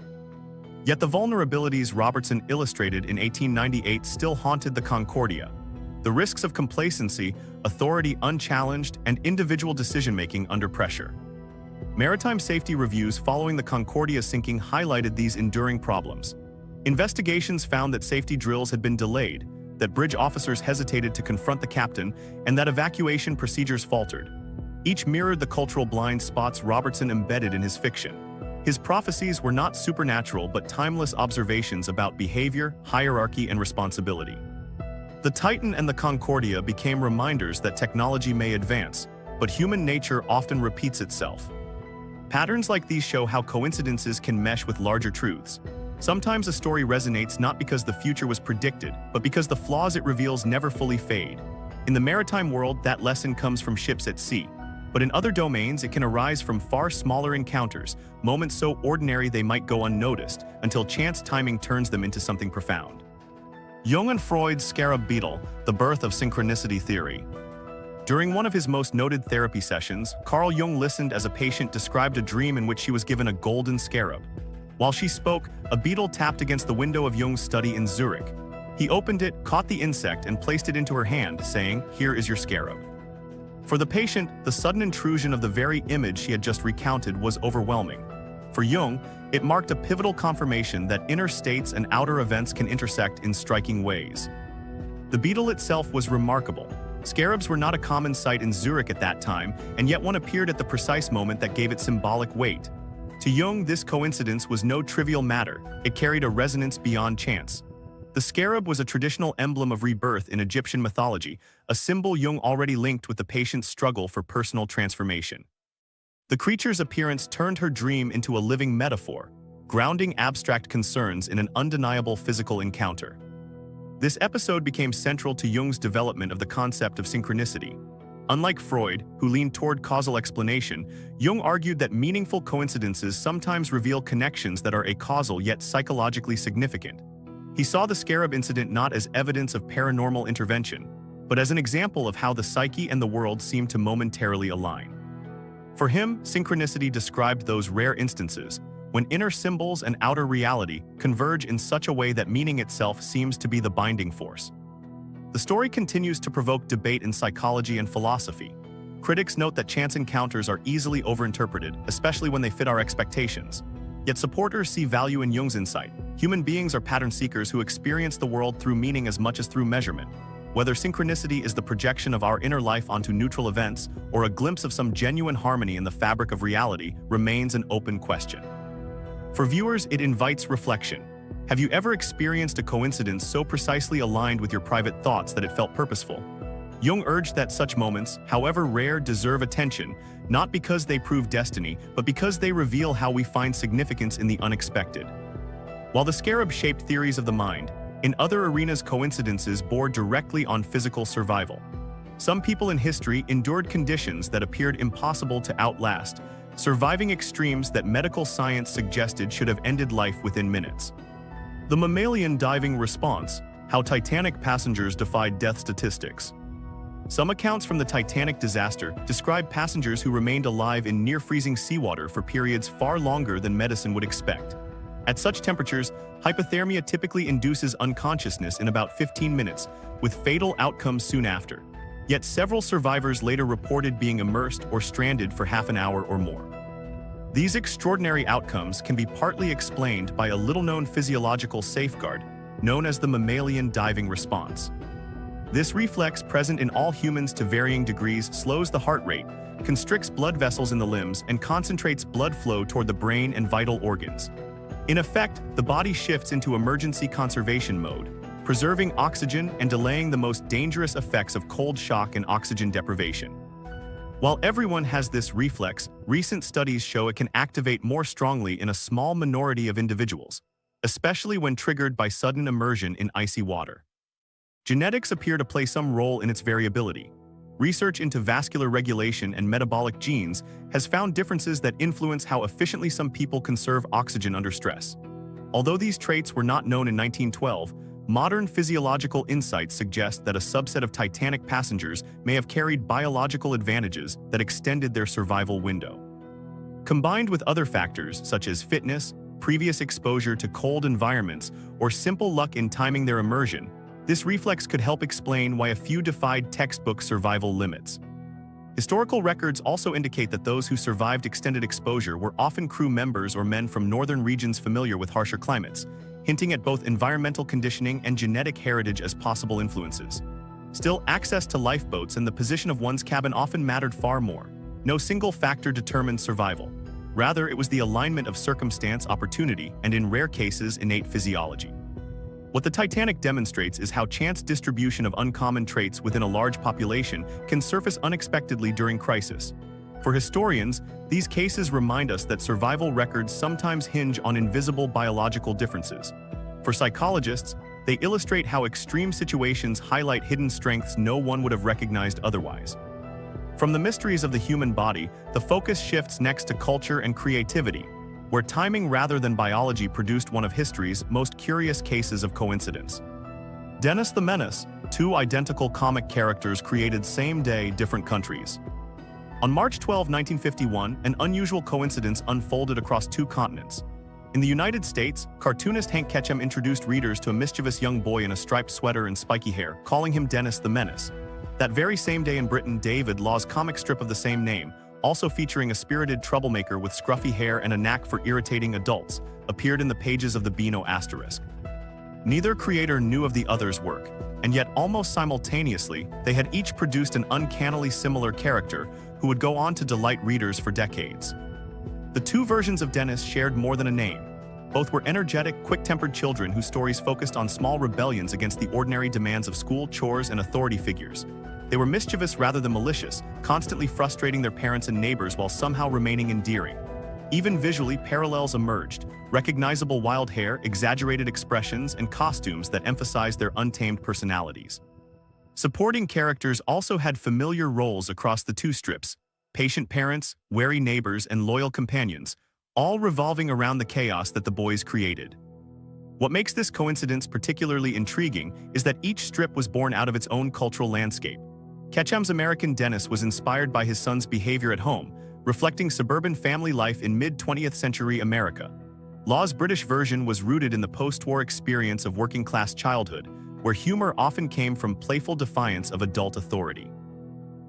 Yet the vulnerabilities Robertson illustrated in 1898 still haunted the Concordia. The risks of complacency, authority unchallenged, and individual decision-making under pressure. Maritime safety reviews following the Concordia sinking highlighted these enduring problems. Investigations found that safety drills had been delayed, that bridge officers hesitated to confront the captain, and that evacuation procedures faltered. Each mirrored the cultural blind spots Robertson embedded in his fiction. His prophecies were not supernatural but timeless observations about behavior, hierarchy, and responsibility. The Titan and the Concordia became reminders that technology may advance, but human nature often repeats itself. Patterns like these show how coincidences can mesh with larger truths. Sometimes a story resonates not because the future was predicted, but because the flaws it reveals never fully fade. In the maritime world, that lesson comes from ships at sea. But in other domains, it can arise from far smaller encounters, moments so ordinary they might go unnoticed, until chance timing turns them into something profound. Jung and Freud's scarab beetle, the birth of synchronicity theory. During one of his most noted therapy sessions, Carl Jung listened as a patient described a dream in which she was given a golden scarab. While she spoke, a beetle tapped against the window of Jung's study in Zurich. He opened it, caught the insect, and placed it into her hand, saying, "Here is your scarab." For the patient, the sudden intrusion of the very image she had just recounted was overwhelming. For Jung, it marked a pivotal confirmation that inner states and outer events can intersect in striking ways. The beetle itself was remarkable. Scarabs were not a common sight in Zurich at that time, and yet one appeared at the precise moment that gave it symbolic weight. To Jung, this coincidence was no trivial matter. It carried a resonance beyond chance. The scarab was a traditional emblem of rebirth in Egyptian mythology, a symbol Jung already linked with the patient's struggle for personal transformation. The creature's appearance turned her dream into a living metaphor, grounding abstract concerns in an undeniable physical encounter. This episode became central to Jung's development of the concept of synchronicity. Unlike Freud, who leaned toward causal explanation, Jung argued that meaningful coincidences sometimes reveal connections that are acausal yet psychologically significant. He saw the scarab incident not as evidence of paranormal intervention, but as an example of how the psyche and the world seem to momentarily align. For him, synchronicity described those rare instances when inner symbols and outer reality converge in such a way that meaning itself seems to be the binding force. The story continues to provoke debate in psychology and philosophy. Critics note that chance encounters are easily overinterpreted, especially when they fit our expectations. Yet supporters see value in Jung's insight. Human beings are pattern seekers who experience the world through meaning as much as through measurement. Whether synchronicity is the projection of our inner life onto neutral events or a glimpse of some genuine harmony in the fabric of reality remains an open question. For viewers, it invites reflection. Have you ever experienced a coincidence so precisely aligned with your private thoughts that it felt purposeful? Jung urged that such moments, however rare, deserve attention, not because they prove destiny, but because they reveal how we find significance in the unexpected. While the scarab shaped theories of the mind, in other arenas coincidences bore directly on physical survival. Some people in history endured conditions that appeared impossible to outlast, surviving extremes that medical science suggested should have ended life within minutes. The mammalian diving response, how Titanic passengers defied death statistics. Some accounts from the Titanic disaster describe passengers who remained alive in near-freezing seawater for periods far longer than medicine would expect. At such temperatures, hypothermia typically induces unconsciousness in about 15 minutes, with fatal outcomes soon after. Yet several survivors later reported being immersed or stranded for half an hour or more. These extraordinary outcomes can be partly explained by a little-known physiological safeguard known as the mammalian diving response. This reflex, present in all humans to varying degrees, slows the heart rate, constricts blood vessels in the limbs, and concentrates blood flow toward the brain and vital organs. In effect, the body shifts into emergency conservation mode, preserving oxygen and delaying the most dangerous effects of cold shock and oxygen deprivation. While everyone has this reflex, recent studies show it can activate more strongly in a small minority of individuals, especially when triggered by sudden immersion in icy water. Genetics appear to play some role in its variability. Research into vascular regulation and metabolic genes has found differences that influence how efficiently some people conserve oxygen under stress. Although these traits were not known in 1912, modern physiological insights suggest that a subset of Titanic passengers may have carried biological advantages that extended their survival window. Combined with other factors such as fitness, previous exposure to cold environments, or simple luck in timing their immersion, this reflex could help explain why a few defied textbook survival limits. Historical records also indicate that those who survived extended exposure were often crew members or men from northern regions familiar with harsher climates, hinting at both environmental conditioning and genetic heritage as possible influences. Still, access to lifeboats and the position of one's cabin often mattered far more. No single factor determined survival. Rather, it was the alignment of circumstance, opportunity, and in rare cases, innate physiology. What the Titanic demonstrates is how chance distribution of uncommon traits within a large population can surface unexpectedly during crisis. For historians, these cases remind us that survival records sometimes hinge on invisible biological differences. For psychologists, they illustrate how extreme situations highlight hidden strengths no one would have recognized otherwise. From the mysteries of the human body, the focus shifts next to culture and creativity, where timing rather than biology produced one of history's most curious cases of coincidence. Dennis the Menace, two identical comic characters created same day, different countries. On March 12, 1951, an unusual coincidence unfolded across two continents. In the United States, cartoonist Hank Ketchum introduced readers to a mischievous young boy in a striped sweater and spiky hair, calling him Dennis the Menace. That very same day in Britain, David Law's comic strip of the same name, also featuring a spirited troublemaker with scruffy hair and a knack for irritating adults, appeared in the pages of the Beano asterisk. Neither creator knew of the other's work, and yet almost simultaneously, they had each produced an uncannily similar character who would go on to delight readers for decades. The two versions of Dennis shared more than a name. Both were energetic, quick-tempered children whose stories focused on small rebellions against the ordinary demands of school, chores, and authority figures. They were mischievous rather than malicious, constantly frustrating their parents and neighbors while somehow remaining endearing. Even visually, parallels emerged: recognizable wild hair, exaggerated expressions, and costumes that emphasized their untamed personalities. Supporting characters also had familiar roles across the two strips: patient parents, wary neighbors, and loyal companions, all revolving around the chaos that the boys created. What makes this coincidence particularly intriguing is that each strip was born out of its own cultural landscape. Ketchum's American Dennis was inspired by his son's behavior at home, reflecting suburban family life in mid-20th century America. Law's British version was rooted in the post-war experience of working-class childhood, where humor often came from playful defiance of adult authority.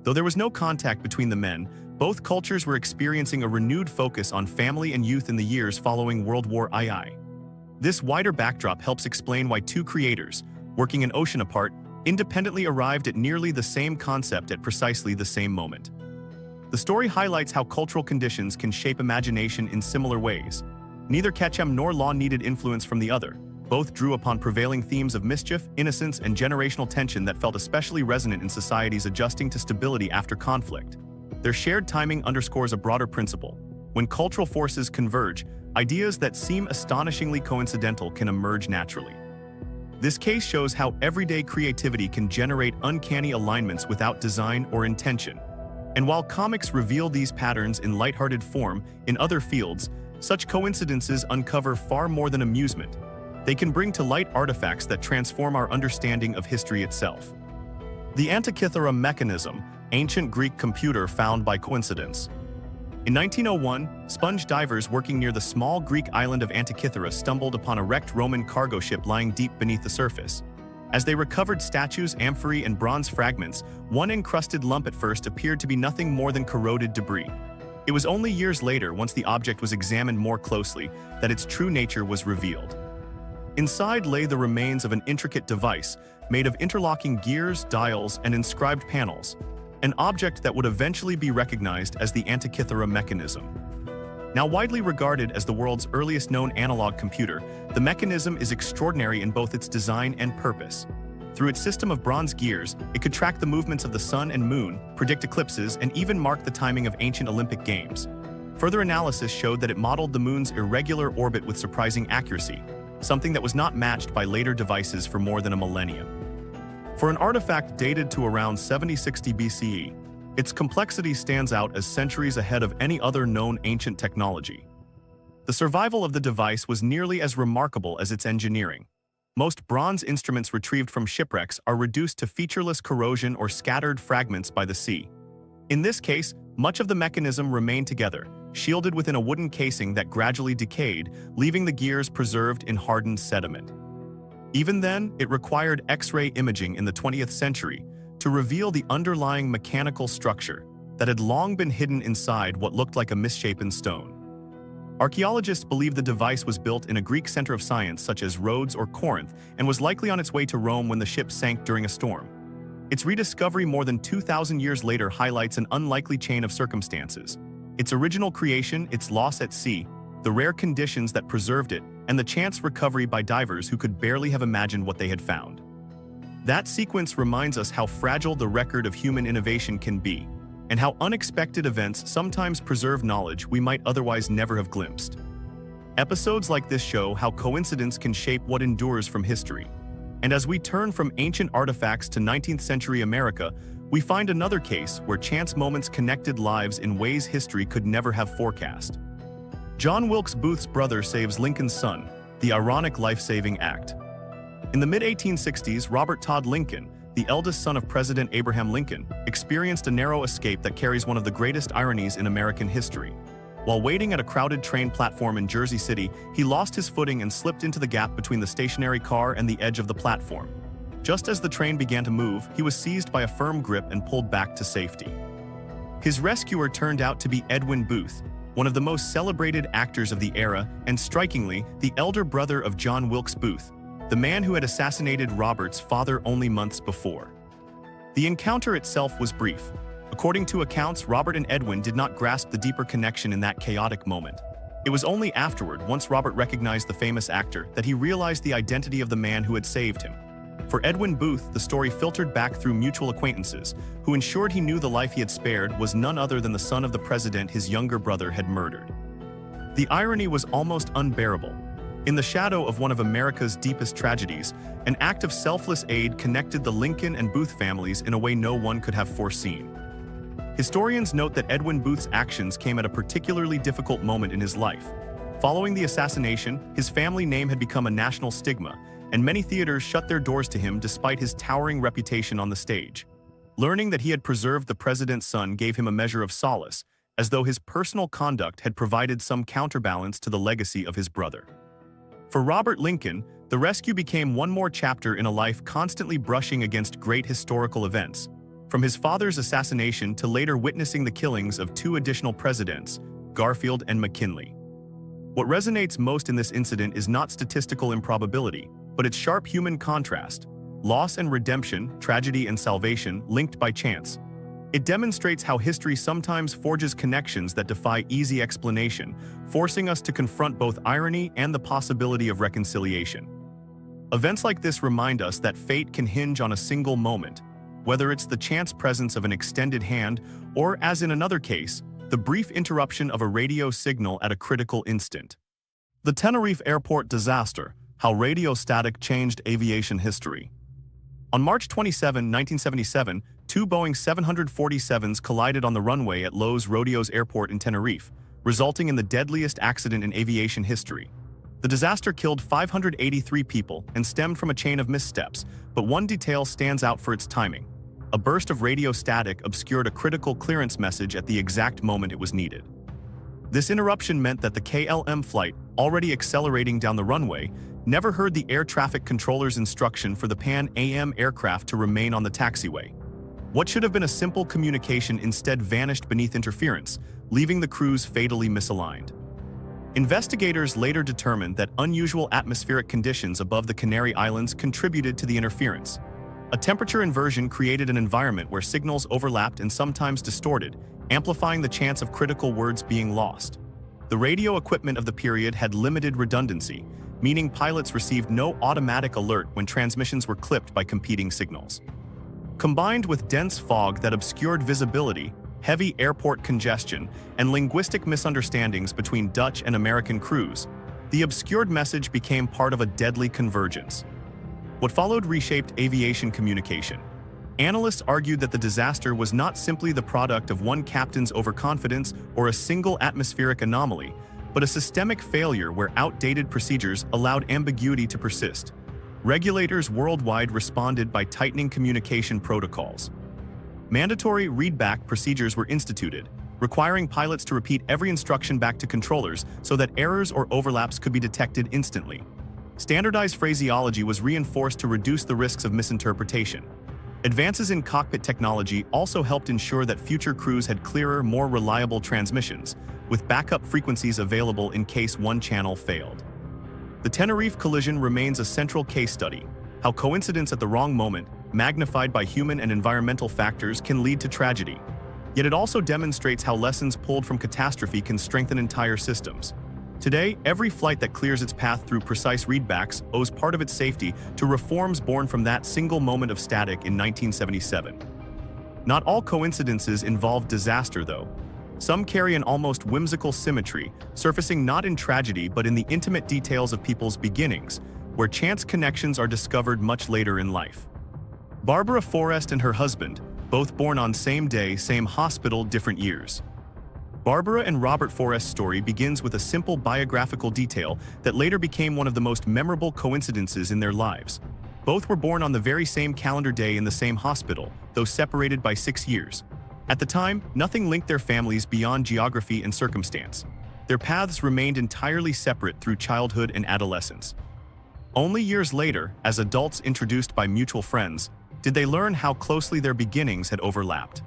Though there was no contact between the men, both cultures were experiencing a renewed focus on family and youth in the years following World War II. This wider backdrop helps explain why two creators, working an ocean apart, independently arrived at nearly the same concept at precisely the same moment. The story highlights how cultural conditions can shape imagination in similar ways. Neither Ketchum nor Law needed influence from the other. Both drew upon prevailing themes of mischief, innocence, and generational tension that felt especially resonant in societies adjusting to stability after conflict. Their shared timing underscores a broader principle. When cultural forces converge, ideas that seem astonishingly coincidental can emerge naturally. This case shows how everyday creativity can generate uncanny alignments without design or intention. And while comics reveal these patterns in lighthearted form, in other fields, such coincidences uncover far more than amusement. They can bring to light artifacts that transform our understanding of history itself. The Antikythera mechanism, ancient Greek computer found by coincidence. In 1901, sponge divers working near the small Greek island of Antikythera stumbled upon a wrecked Roman cargo ship lying deep beneath the surface. As they recovered statues, amphorae, and bronze fragments, one encrusted lump at first appeared to be nothing more than corroded debris. It was only years later, once the object was examined more closely, that its true nature was revealed. Inside lay the remains of an intricate device made of interlocking gears, dials, and inscribed panels, an object that would eventually be recognized as the Antikythera mechanism. Now widely regarded as the world's earliest known analog computer, the mechanism is extraordinary in both its design and purpose. Through its system of bronze gears, it could track the movements of the sun and moon, predict eclipses, and even mark the timing of ancient Olympic Games. Further analysis showed that it modeled the moon's irregular orbit with surprising accuracy, something that was not matched by later devices for more than a millennium. For an artifact dated to around 7060 BCE, its complexity stands out as centuries ahead of any other known ancient technology. The survival of the device was nearly as remarkable as its engineering. Most bronze instruments retrieved from shipwrecks are reduced to featureless corrosion or scattered fragments by the sea. In this case, much of the mechanism remained together, shielded within a wooden casing that gradually decayed, leaving the gears preserved in hardened sediment. Even then, it required X-ray imaging in the 20th century to reveal the underlying mechanical structure that had long been hidden inside what looked like a misshapen stone. Archaeologists believe the device was built in a Greek center of science such as Rhodes or Corinth and was likely on its way to Rome when the ship sank during a storm. Its rediscovery more than 2,000 years later highlights an unlikely chain of circumstances: its original creation, its loss at sea, the rare conditions that preserved it, and the chance recovery by divers who could barely have imagined what they had found. That sequence reminds us how fragile the record of human innovation can be, and how unexpected events sometimes preserve knowledge we might otherwise never have glimpsed. Episodes like this show how coincidence can shape what endures from history. And as we turn from ancient artifacts to 19th century America, we find another case where chance moments connected lives in ways history could never have forecast. John Wilkes Booth's brother saves Lincoln's son, the ironic life-saving act. In the mid-1860s, Robert Todd Lincoln, the eldest son of President Abraham Lincoln, experienced a narrow escape that carries one of the greatest ironies in American history. While waiting at a crowded train platform in Jersey City, he lost his footing and slipped into the gap between the stationary car and the edge of the platform. Just as the train began to move, he was seized by a firm grip and pulled back to safety. His rescuer turned out to be Edwin Booth, one of the most celebrated actors of the era, and strikingly, the elder brother of John Wilkes Booth, the man who had assassinated Robert's father only months before. The encounter itself was brief. According to accounts, Robert and Edwin did not grasp the deeper connection in that chaotic moment. It was only afterward, once Robert recognized the famous actor, that he realized the identity of the man who had saved him. For Edwin Booth, the story filtered back through mutual acquaintances, who ensured he knew the life he had spared was none other than the son of the president his younger brother had murdered. The irony was almost unbearable. In the shadow of one of America's deepest tragedies, an act of selfless aid connected the Lincoln and Booth families in a way no one could have foreseen. Historians note that Edwin Booth's actions came at a particularly difficult moment in his life. Following the assassination, his family name had become a national stigma, and many theaters shut their doors to him despite his towering reputation on the stage. Learning that he had preserved the president's son gave him a measure of solace, as though his personal conduct had provided some counterbalance to the legacy of his brother. For Robert Lincoln, the rescue became one more chapter in a life constantly brushing against great historical events, from his father's assassination to later witnessing the killings of two additional presidents, Garfield and McKinley. What resonates most in this incident is not statistical improbability, but its sharp human contrast: loss and redemption, tragedy and salvation, linked by chance. It demonstrates how history sometimes forges connections that defy easy explanation, forcing us to confront both irony and the possibility of reconciliation. Events like this remind us that fate can hinge on a single moment, whether it's the chance presence of an extended hand or, as in another case, the brief interruption of a radio signal at a critical instant. The Tenerife Airport disaster: how radio static changed aviation history. On March 27, 1977, two Boeing 747s collided on the runway at Los Rodeos Airport in Tenerife, resulting in the deadliest accident in aviation history. The disaster killed 583 people and stemmed from a chain of missteps, but one detail stands out for its timing. A burst of radio static obscured a critical clearance message at the exact moment it was needed. This interruption meant that the KLM flight, already accelerating down the runway, never heard the air traffic controller's instruction for the Pan Am aircraft to remain on the taxiway. What should have been a simple communication instead vanished beneath interference, leaving the crews fatally misaligned. Investigators later determined that unusual atmospheric conditions above the Canary Islands contributed to the interference. A temperature inversion created an environment where signals overlapped and sometimes distorted, amplifying the chance of critical words being lost. The radio equipment of the period had limited redundancy, meaning pilots received no automatic alert when transmissions were clipped by competing signals. Combined with dense fog that obscured visibility, heavy airport congestion, and linguistic misunderstandings between Dutch and American crews, the obscured message became part of a deadly convergence. What followed reshaped aviation communication. Analysts argued that the disaster was not simply the product of one captain's overconfidence or a single atmospheric anomaly, but a systemic failure where outdated procedures allowed ambiguity to persist. Regulators worldwide responded by tightening communication protocols. Mandatory readback procedures were instituted, requiring pilots to repeat every instruction back to controllers so that errors or overlaps could be detected instantly. Standardized phraseology was reinforced to reduce the risks of misinterpretation. Advances in cockpit technology also helped ensure that future crews had clearer, more reliable transmissions, with backup frequencies available in case one channel failed. The Tenerife collision remains a central case study: how coincidence at the wrong moment, magnified by human and environmental factors, can lead to tragedy. Yet it also demonstrates how lessons pulled from catastrophe can strengthen entire systems. Today, every flight that clears its path through precise readbacks owes part of its safety to reforms born from that single moment of static in 1977. Not all coincidences involve disaster, though. Some carry an almost whimsical symmetry, surfacing not in tragedy but in the intimate details of people's beginnings, where chance connections are discovered much later in life. Barbara Forrest and her husband, both born on same day, same hospital, different years. Barbara and Robert Forrest's story begins with a simple biographical detail that later became one of the most memorable coincidences in their lives. Both were born on the very same calendar day in the same hospital, though separated by 6 years. At the time, nothing linked their families beyond geography and circumstance. Their paths remained entirely separate through childhood and adolescence. Only years later, as adults introduced by mutual friends, did they learn how closely their beginnings had overlapped.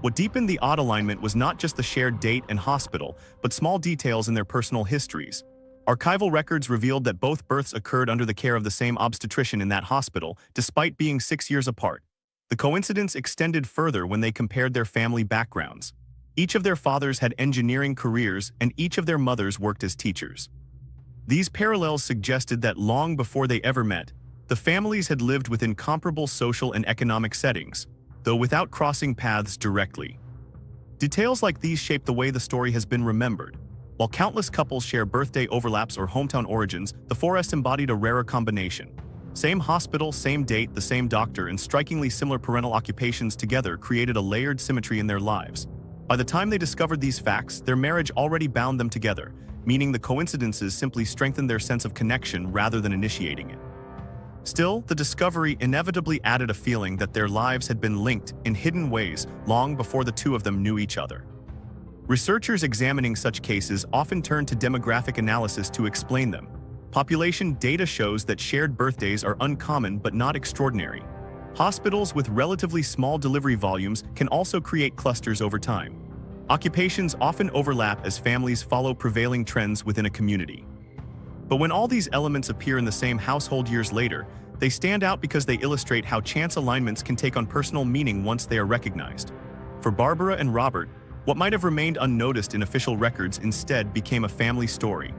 What deepened the odd alignment was not just the shared date and hospital, but small details in their personal histories. Archival records revealed that both births occurred under the care of the same obstetrician in that hospital, despite being 6 years apart. The coincidence extended further when they compared their family backgrounds. Each of their fathers had engineering careers, and each of their mothers worked as teachers. These parallels suggested that long before they ever met, the families had lived within comparable social and economic settings, though without crossing paths directly. Details like these shape the way the story has been remembered. While countless couples share birthday overlaps or hometown origins, the forest embodied a rarer combination. Same hospital, same date, the same doctor, and strikingly similar parental occupations together created a layered symmetry in their lives. By the time they discovered these facts, their marriage already bound them together, meaning the coincidences simply strengthened their sense of connection rather than initiating it. Still, the discovery inevitably added a feeling that their lives had been linked in hidden ways long before the two of them knew each other. Researchers examining such cases often turn to demographic analysis to explain them. Population data shows that shared birthdays are uncommon but not extraordinary. Hospitals with relatively small delivery volumes can also create clusters over time. Occupations often overlap as families follow prevailing trends within a community. But when all these elements appear in the same household years later, they stand out because they illustrate how chance alignments can take on personal meaning once they are recognized. For Barbara and Robert, what might have remained unnoticed in official records instead became a family story,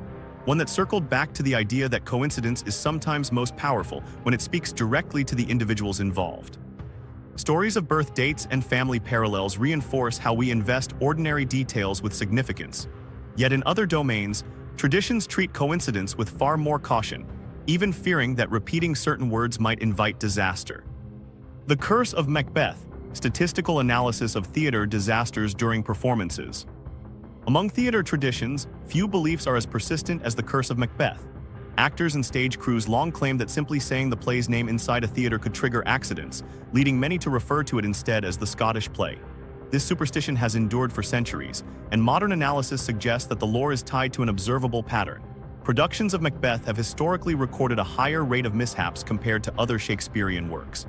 one that circled back to the idea that coincidence is sometimes most powerful when it speaks directly to the individuals involved. Stories of birth dates and family parallels reinforce how we invest ordinary details with significance. Yet in other domains, traditions treat coincidence with far more caution, even fearing that repeating certain words might invite disaster. The Curse of Macbeth, statistical analysis of theater disasters during performances. Among theater traditions, few beliefs are as persistent as the Curse of Macbeth. Actors and stage crews long claimed that simply saying the play's name inside a theater could trigger accidents, leading many to refer to it instead as the Scottish play. This superstition has endured for centuries, and modern analysis suggests that the lore is tied to an observable pattern. Productions of Macbeth have historically recorded a higher rate of mishaps compared to other Shakespearean works.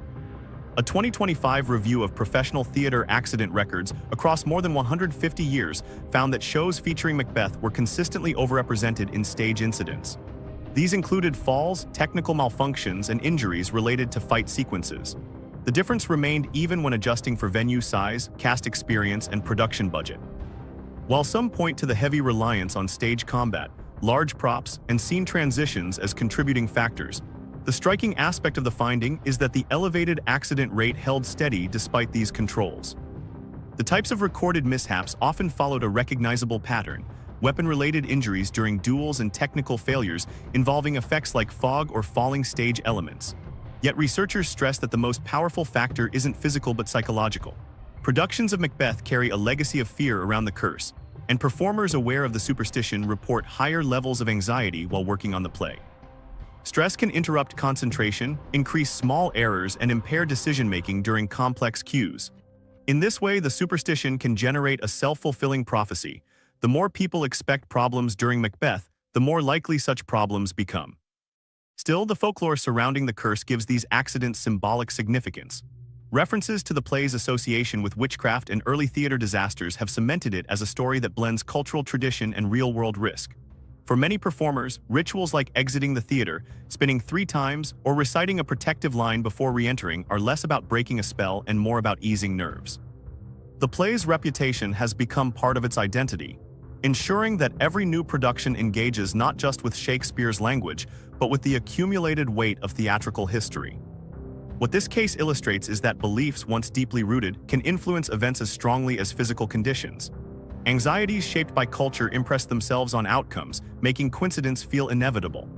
A 2025 review of professional theater accident records across more than 150 years found that shows featuring Macbeth were consistently overrepresented in stage incidents. These included falls, technical malfunctions, and injuries related to fight sequences. The difference remained even when adjusting for venue size, cast experience, and production budget. While some point to the heavy reliance on stage combat, large props, and scene transitions as contributing factors, the striking aspect of the finding is that the elevated accident rate held steady despite these controls. The types of recorded mishaps often followed a recognizable pattern: weapon-related injuries during duels and technical failures involving effects like fog or falling stage elements. Yet researchers stress that the most powerful factor isn't physical but psychological. Productions of Macbeth carry a legacy of fear around the curse, and performers aware of the superstition report higher levels of anxiety while working on the play. Stress can interrupt concentration, increase small errors, and impair decision-making during complex cues. In this way, the superstition can generate a self-fulfilling prophecy. The more people expect problems during Macbeth, the more likely such problems become. Still, the folklore surrounding the curse gives these accidents symbolic significance. References to the play's association with witchcraft and early theater disasters have cemented it as a story that blends cultural tradition and real-world risk. For many performers, rituals like exiting the theater, spinning 3 times, or reciting a protective line before re-entering are less about breaking a spell and more about easing nerves. The play's reputation has become part of its identity, ensuring that every new production engages not just with Shakespeare's language, but with the accumulated weight of theatrical history. What this case illustrates is that beliefs once deeply rooted can influence events as strongly as physical conditions. Anxieties shaped by culture impress themselves on outcomes, making coincidence feel inevitable.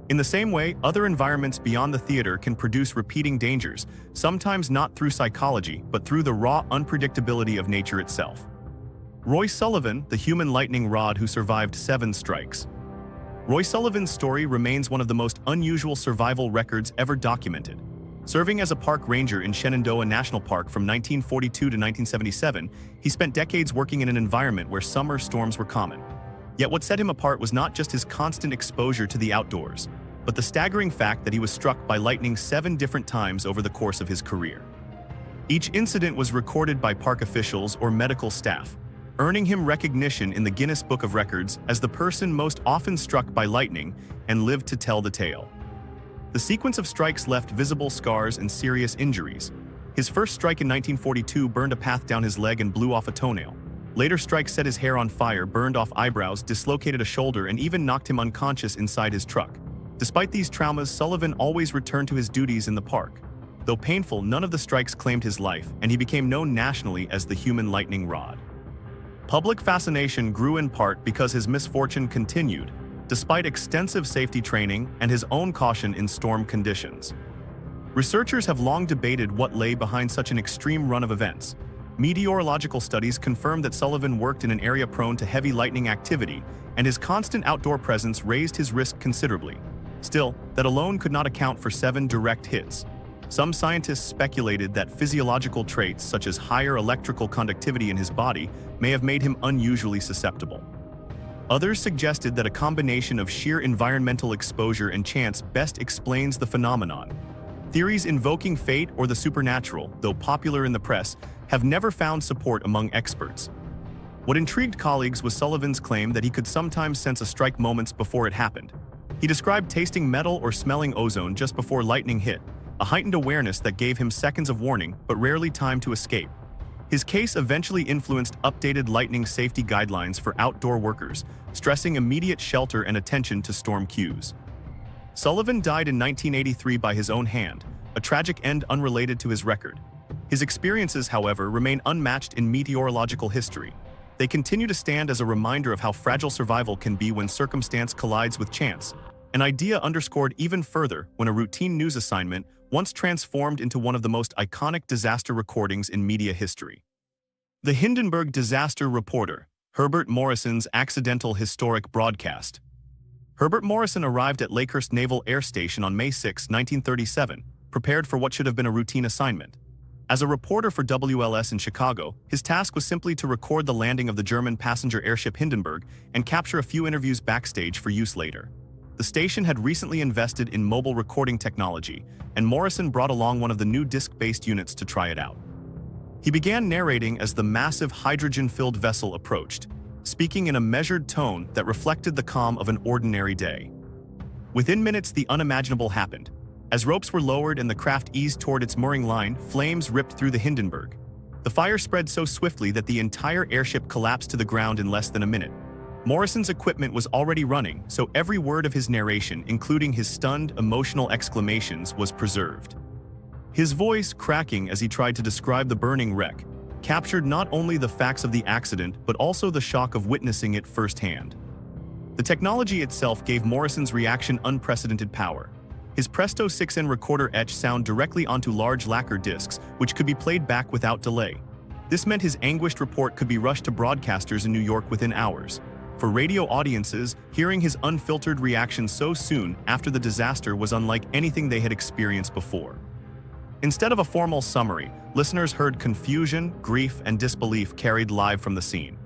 In the same way, other environments beyond the theater can produce repeating dangers, sometimes not through psychology, but through the raw unpredictability of nature itself. Roy Sullivan, the human lightning rod who survived 7 strikes. Roy Sullivan's story remains one of the most unusual survival records ever documented. Serving as a park ranger in Shenandoah National Park from 1942 to 1977, he spent decades working in an environment where summer storms were common. Yet what set him apart was not just his constant exposure to the outdoors, but the staggering fact that he was struck by lightning 7 different times over the course of his career. Each incident was recorded by park officials or medical staff, earning him recognition in the Guinness Book of Records as the person most often struck by lightning and lived to tell the tale. The sequence of strikes left visible scars and serious injuries. His first strike in 1942 burned a path down his leg and blew off a toenail. Later strikes set his hair on fire, burned off eyebrows, dislocated a shoulder, and even knocked him unconscious inside his truck. Despite these traumas, Sullivan always returned to his duties in the park. Though painful, none of the strikes claimed his life, and he became known nationally as the human lightning rod. Public fascination grew in part because his misfortune continued, despite extensive safety training and his own caution in storm conditions. Researchers have long debated what lay behind such an extreme run of events. Meteorological studies confirm that Sullivan worked in an area prone to heavy lightning activity, and his constant outdoor presence raised his risk considerably. Still, that alone could not account for 7 direct hits. Some scientists speculated that physiological traits such as higher electrical conductivity in his body may have made him unusually susceptible. Others suggested that a combination of sheer environmental exposure and chance best explains the phenomenon. Theories invoking fate or the supernatural, though popular in the press, have never found support among experts. What intrigued colleagues was Sullivan's claim that he could sometimes sense a strike moments before it happened. He described tasting metal or smelling ozone just before lightning hit, a heightened awareness that gave him seconds of warning but rarely time to escape. His case eventually influenced updated lightning safety guidelines for outdoor workers, stressing immediate shelter and attention to storm cues. Sullivan died in 1983 by his own hand, a tragic end unrelated to his record. His experiences, however, remain unmatched in meteorological history. They continue to stand as a reminder of how fragile survival can be when circumstance collides with chance, an idea underscored even further when a routine news assignment once transformed into one of the most iconic disaster recordings in media history. The Hindenburg Disaster Reporter, Herbert Morrison's accidental historic broadcast. Herbert Morrison arrived at Lakehurst Naval Air Station on May 6, 1937, prepared for what should have been a routine assignment. As a reporter for WLS in Chicago, his task was simply to record the landing of the German passenger airship Hindenburg and capture a few interviews backstage for use later. The station had recently invested in mobile recording technology, and Morrison brought along one of the new disc-based units to try it out. He began narrating as the massive hydrogen-filled vessel approached, speaking in a measured tone that reflected the calm of an ordinary day. Within minutes, the unimaginable happened. As ropes were lowered and the craft eased toward its mooring line, flames ripped through the Hindenburg. The fire spread so swiftly that the entire airship collapsed to the ground in less than a minute. Morrison's equipment was already running, so every word of his narration, including his stunned, emotional exclamations, was preserved. His voice, cracking as he tried to describe the burning wreck, captured not only the facts of the accident but also the shock of witnessing it firsthand. The technology itself gave Morrison's reaction unprecedented power. His Presto 6N recorder etched sound directly onto large lacquer discs, which could be played back without delay. This meant his anguished report could be rushed to broadcasters in New York within hours. For radio audiences, hearing his unfiltered reaction so soon after the disaster was unlike anything they had experienced before. Instead of a formal summary, listeners heard confusion, grief, and disbelief carried live from the scene.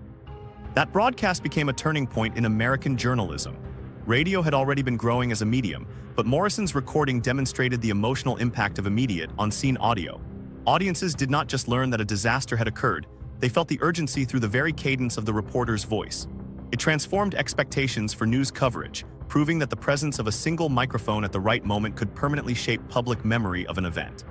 That broadcast became a turning point in American journalism. Radio had already been growing as a medium, but Morrison's recording demonstrated the emotional impact of immediate, on-scene audio. Audiences did not just learn that a disaster had occurred, they felt the urgency through the very cadence of the reporter's voice. It transformed expectations for news coverage, proving that the presence of a single microphone at the right moment could permanently shape public memory of an event.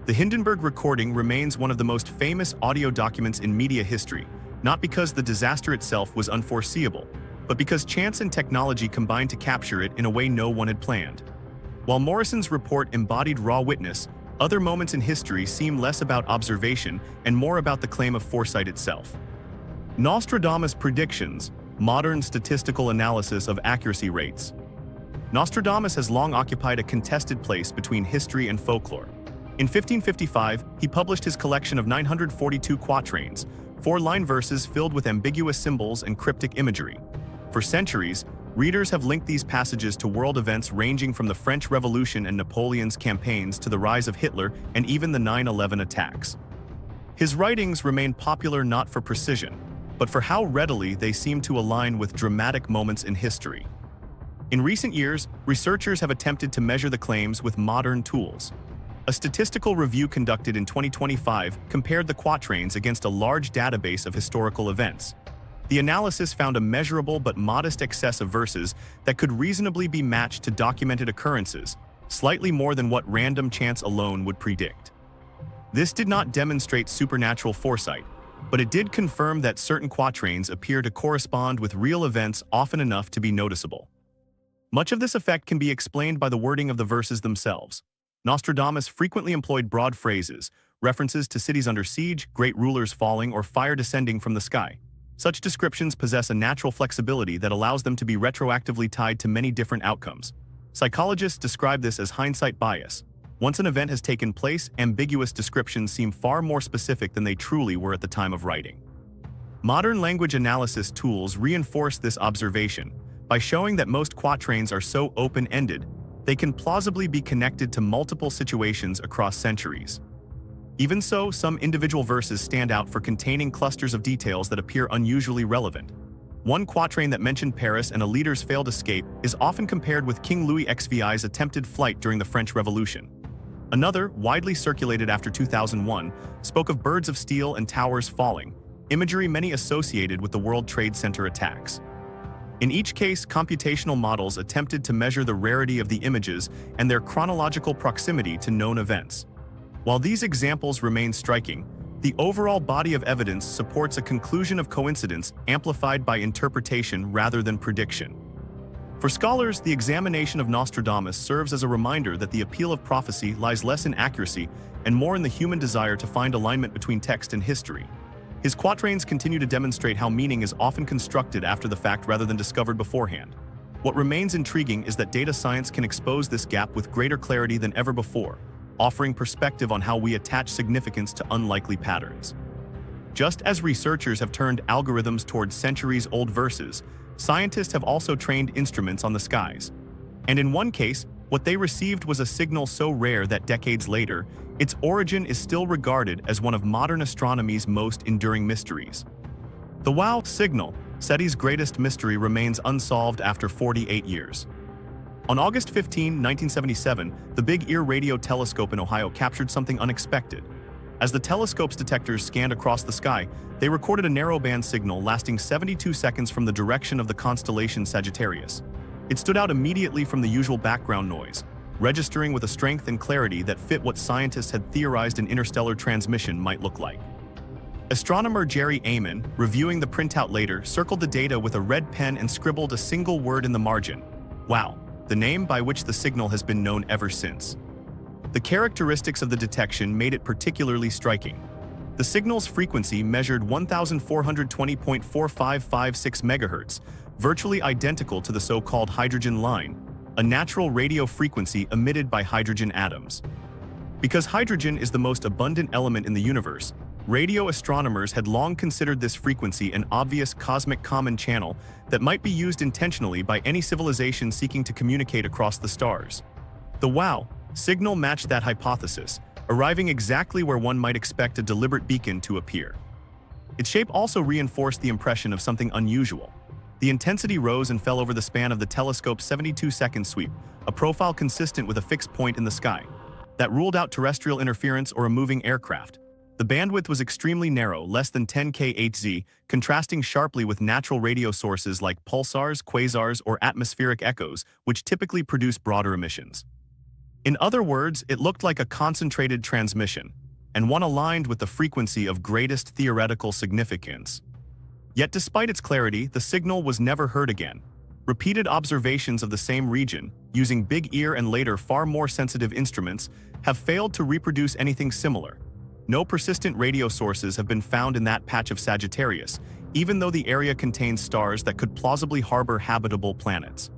The Hindenburg recording remains one of the most famous audio documents in media history, not because the disaster itself was unforeseeable, but because chance and technology combined to capture it in a way no one had planned. While Morrison's report embodied raw witness, other moments in history seem less about observation and more about the claim of foresight itself. Nostradamus' predictions, modern statistical analysis of accuracy rates. Nostradamus has long occupied a contested place between history and folklore. In 1555, he published his collection of 942 quatrains, 4-line verses filled with ambiguous symbols and cryptic imagery. For centuries, readers have linked these passages to world events ranging from the French Revolution and Napoleon's campaigns to the rise of Hitler and even the 9/11 attacks. His writings remain popular not for precision, but for how readily they seem to align with dramatic moments in history. In recent years, researchers have attempted to measure the claims with modern tools. A statistical review conducted in 2025 compared the quatrains against a large database of historical events. The analysis found a measurable but modest excess of verses that could reasonably be matched to documented occurrences, slightly more than what random chance alone would predict. This did not demonstrate supernatural foresight, but it did confirm that certain quatrains appear to correspond with real events often enough to be noticeable. Much of this effect can be explained by the wording of the verses themselves. Nostradamus frequently employed broad phrases, references to cities under siege, great rulers falling, or fire descending from the sky. Such descriptions possess a natural flexibility that allows them to be retroactively tied to many different outcomes. Psychologists describe this as hindsight bias. Once an event has taken place, ambiguous descriptions seem far more specific than they truly were at the time of writing. Modern language analysis tools reinforce this observation by showing that most quatrains are so open-ended, they can plausibly be connected to multiple situations across centuries. Even so, some individual verses stand out for containing clusters of details that appear unusually relevant. One quatrain that mentioned Paris and a leader's failed escape is often compared with King Louis XVI's attempted flight during the French Revolution. Another, widely circulated after 2001, spoke of birds of steel and towers falling, imagery many associated with the World Trade Center attacks. In each case, computational models attempted to measure the rarity of the images and their chronological proximity to known events. While these examples remain striking, the overall body of evidence supports a conclusion of coincidence amplified by interpretation rather than prediction. For scholars, the examination of Nostradamus serves as a reminder that the appeal of prophecy lies less in accuracy and more in the human desire to find alignment between text and history. His quatrains continue to demonstrate how meaning is often constructed after the fact rather than discovered beforehand. What remains intriguing is that data science can expose this gap with greater clarity than ever before, offering perspective on how we attach significance to unlikely patterns. Just as researchers have turned algorithms towards centuries-old verses, scientists have also trained instruments on the skies. And in one case, what they received was a signal so rare that decades later, its origin is still regarded as one of modern astronomy's most enduring mysteries. The WOW signal, SETI's greatest mystery, remains unsolved after 48 years. On August 15, 1977, the Big Ear radio telescope in Ohio captured something unexpected. As the telescope's detectors scanned across the sky, they recorded a narrowband signal lasting 72 seconds from the direction of the constellation Sagittarius. It stood out immediately from the usual background noise, registering with a strength and clarity that fit what scientists had theorized an interstellar transmission might look like. Astronomer Jerry Amon, reviewing the printout later, circled the data with a red pen and scribbled a single word in the margin: WOW, the name by which the signal has been known ever since. The characteristics of the detection made it particularly striking. The signal's frequency measured 1420.4556 MHz, virtually identical to the so-called hydrogen line, a natural radio frequency emitted by hydrogen atoms. Because hydrogen is the most abundant element in the universe, radio astronomers had long considered this frequency an obvious cosmic common channel that might be used intentionally by any civilization seeking to communicate across the stars. The WOW signal matched that hypothesis, arriving exactly where one might expect a deliberate beacon to appear. Its shape also reinforced the impression of something unusual. The intensity rose and fell over the span of the telescope's 72-second sweep, a profile consistent with a fixed point in the sky that ruled out terrestrial interference or a moving aircraft. The bandwidth was extremely narrow, less than 10 kHz, contrasting sharply with natural radio sources like pulsars, quasars, or atmospheric echoes, which typically produce broader emissions. In other words, it looked like a concentrated transmission, and one aligned with the frequency of greatest theoretical significance. Yet despite its clarity, the signal was never heard again. Repeated observations of the same region, using Big Ear and later far more sensitive instruments, have failed to reproduce anything similar. No persistent radio sources have been found in that patch of Sagittarius, even though the area contains stars that could plausibly harbor habitable planets.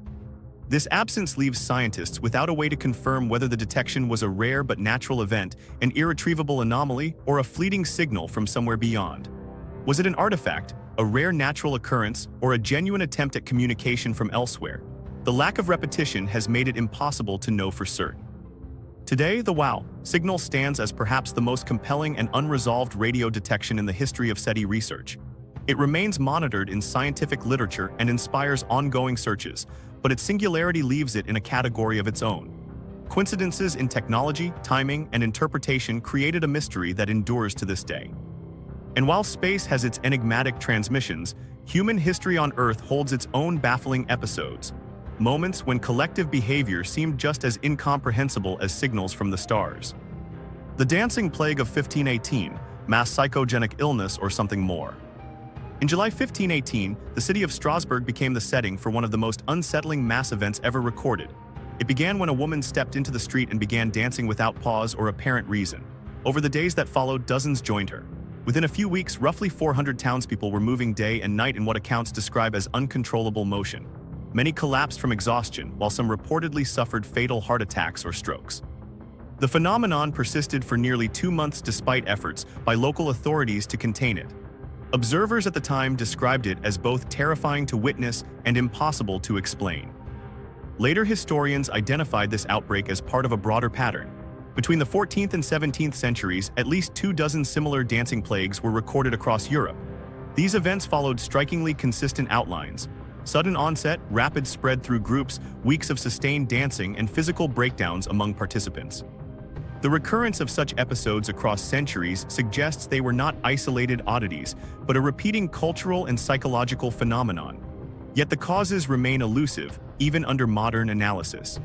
This absence leaves scientists without a way to confirm whether the detection was a rare but natural event, an irretrievable anomaly, or a fleeting signal from somewhere beyond. Was it an artifact, a rare natural occurrence, or a genuine attempt at communication from elsewhere? The lack of repetition has made it impossible to know for certain. Today, the WOW signal stands as perhaps the most compelling and unresolved radio detection in the history of SETI research. It remains monitored in scientific literature and inspires ongoing searches, but its singularity leaves it in a category of its own. Coincidences in technology, timing, and interpretation created a mystery that endures to this day. And while space has its enigmatic transmissions, human history on Earth holds its own baffling episodes, moments when collective behavior seemed just as incomprehensible as signals from the stars. The dancing plague of 1518, mass psychogenic illness, or something more. In July 1518, the city of Strasbourg became the setting for one of the most unsettling mass events ever recorded. It began when a woman stepped into the street and began dancing without pause or apparent reason. Over the days that followed, dozens joined her. Within a few weeks, roughly 400 townspeople were moving day and night in what accounts describe as uncontrollable motion. Many collapsed from exhaustion, while some reportedly suffered fatal heart attacks or strokes. The phenomenon persisted for nearly 2 months despite efforts by local authorities to contain it. Observers at the time described it as both terrifying to witness and impossible to explain. Later historians identified this outbreak as part of a broader pattern. Between the 14th and 17th centuries, at least 24 similar dancing plagues were recorded across Europe. These events followed strikingly consistent outlines: sudden onset, rapid spread through groups, weeks of sustained dancing, and physical breakdowns among participants. The recurrence of such episodes across centuries suggests they were not isolated oddities, but a repeating cultural and psychological phenomenon. Yet the causes remain elusive, even under modern analysis.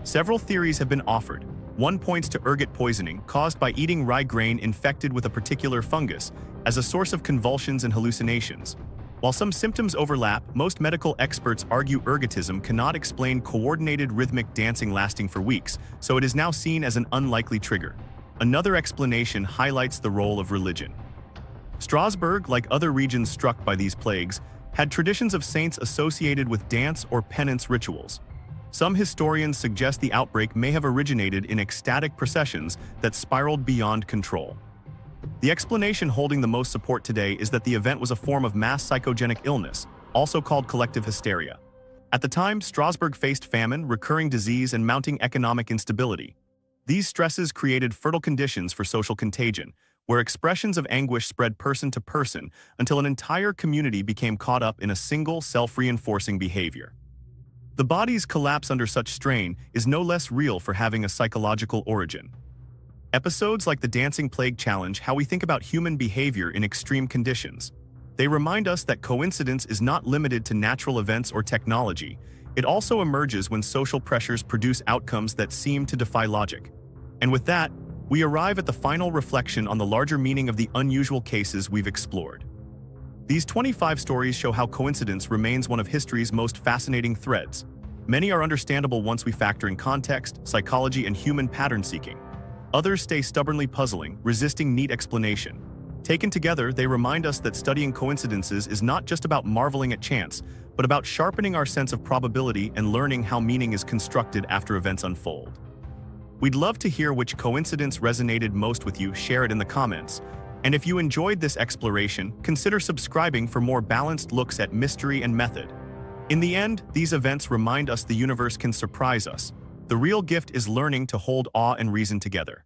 Several theories have been offered. One points to ergot poisoning caused by eating rye grain infected with a particular fungus as a source of convulsions and hallucinations. While some symptoms overlap, most medical experts argue ergotism cannot explain coordinated rhythmic dancing lasting for weeks, so it is now seen as an unlikely trigger. Another explanation highlights the role of religion. Strasbourg, like other regions struck by these plagues, had traditions of saints associated with dance or penance rituals. Some historians suggest the outbreak may have originated in ecstatic processions that spiraled beyond control. The explanation holding the most support today is that the event was a form of mass psychogenic illness, also called collective hysteria. At the time, Strasbourg faced famine, recurring disease, and mounting economic instability. These stresses created fertile conditions for social contagion, where expressions of anguish spread person to person until an entire community became caught up in a single self-reinforcing behavior. The body's collapse under such strain is no less real for having a psychological origin. Episodes like the Dancing Plague challenge how we think about human behavior in extreme conditions. They remind us that coincidence is not limited to natural events or technology. It also emerges when social pressures produce outcomes that seem to defy logic. And with that, we arrive at the final reflection on the larger meaning of the unusual cases we've explored. These 25 stories show how coincidence remains one of history's most fascinating threads. Many are understandable once we factor in context, psychology, and human pattern-seeking. Others stay stubbornly puzzling, resisting neat explanation. Taken together, they remind us that studying coincidences is not just about marveling at chance, but about sharpening our sense of probability and learning how meaning is constructed after events unfold. We'd love to hear which coincidence resonated most with you. Share it in the comments. And if you enjoyed this exploration, consider subscribing for more balanced looks at mystery and method. In the end, these events remind us the universe can surprise us. The real gift is learning to hold awe and reason together.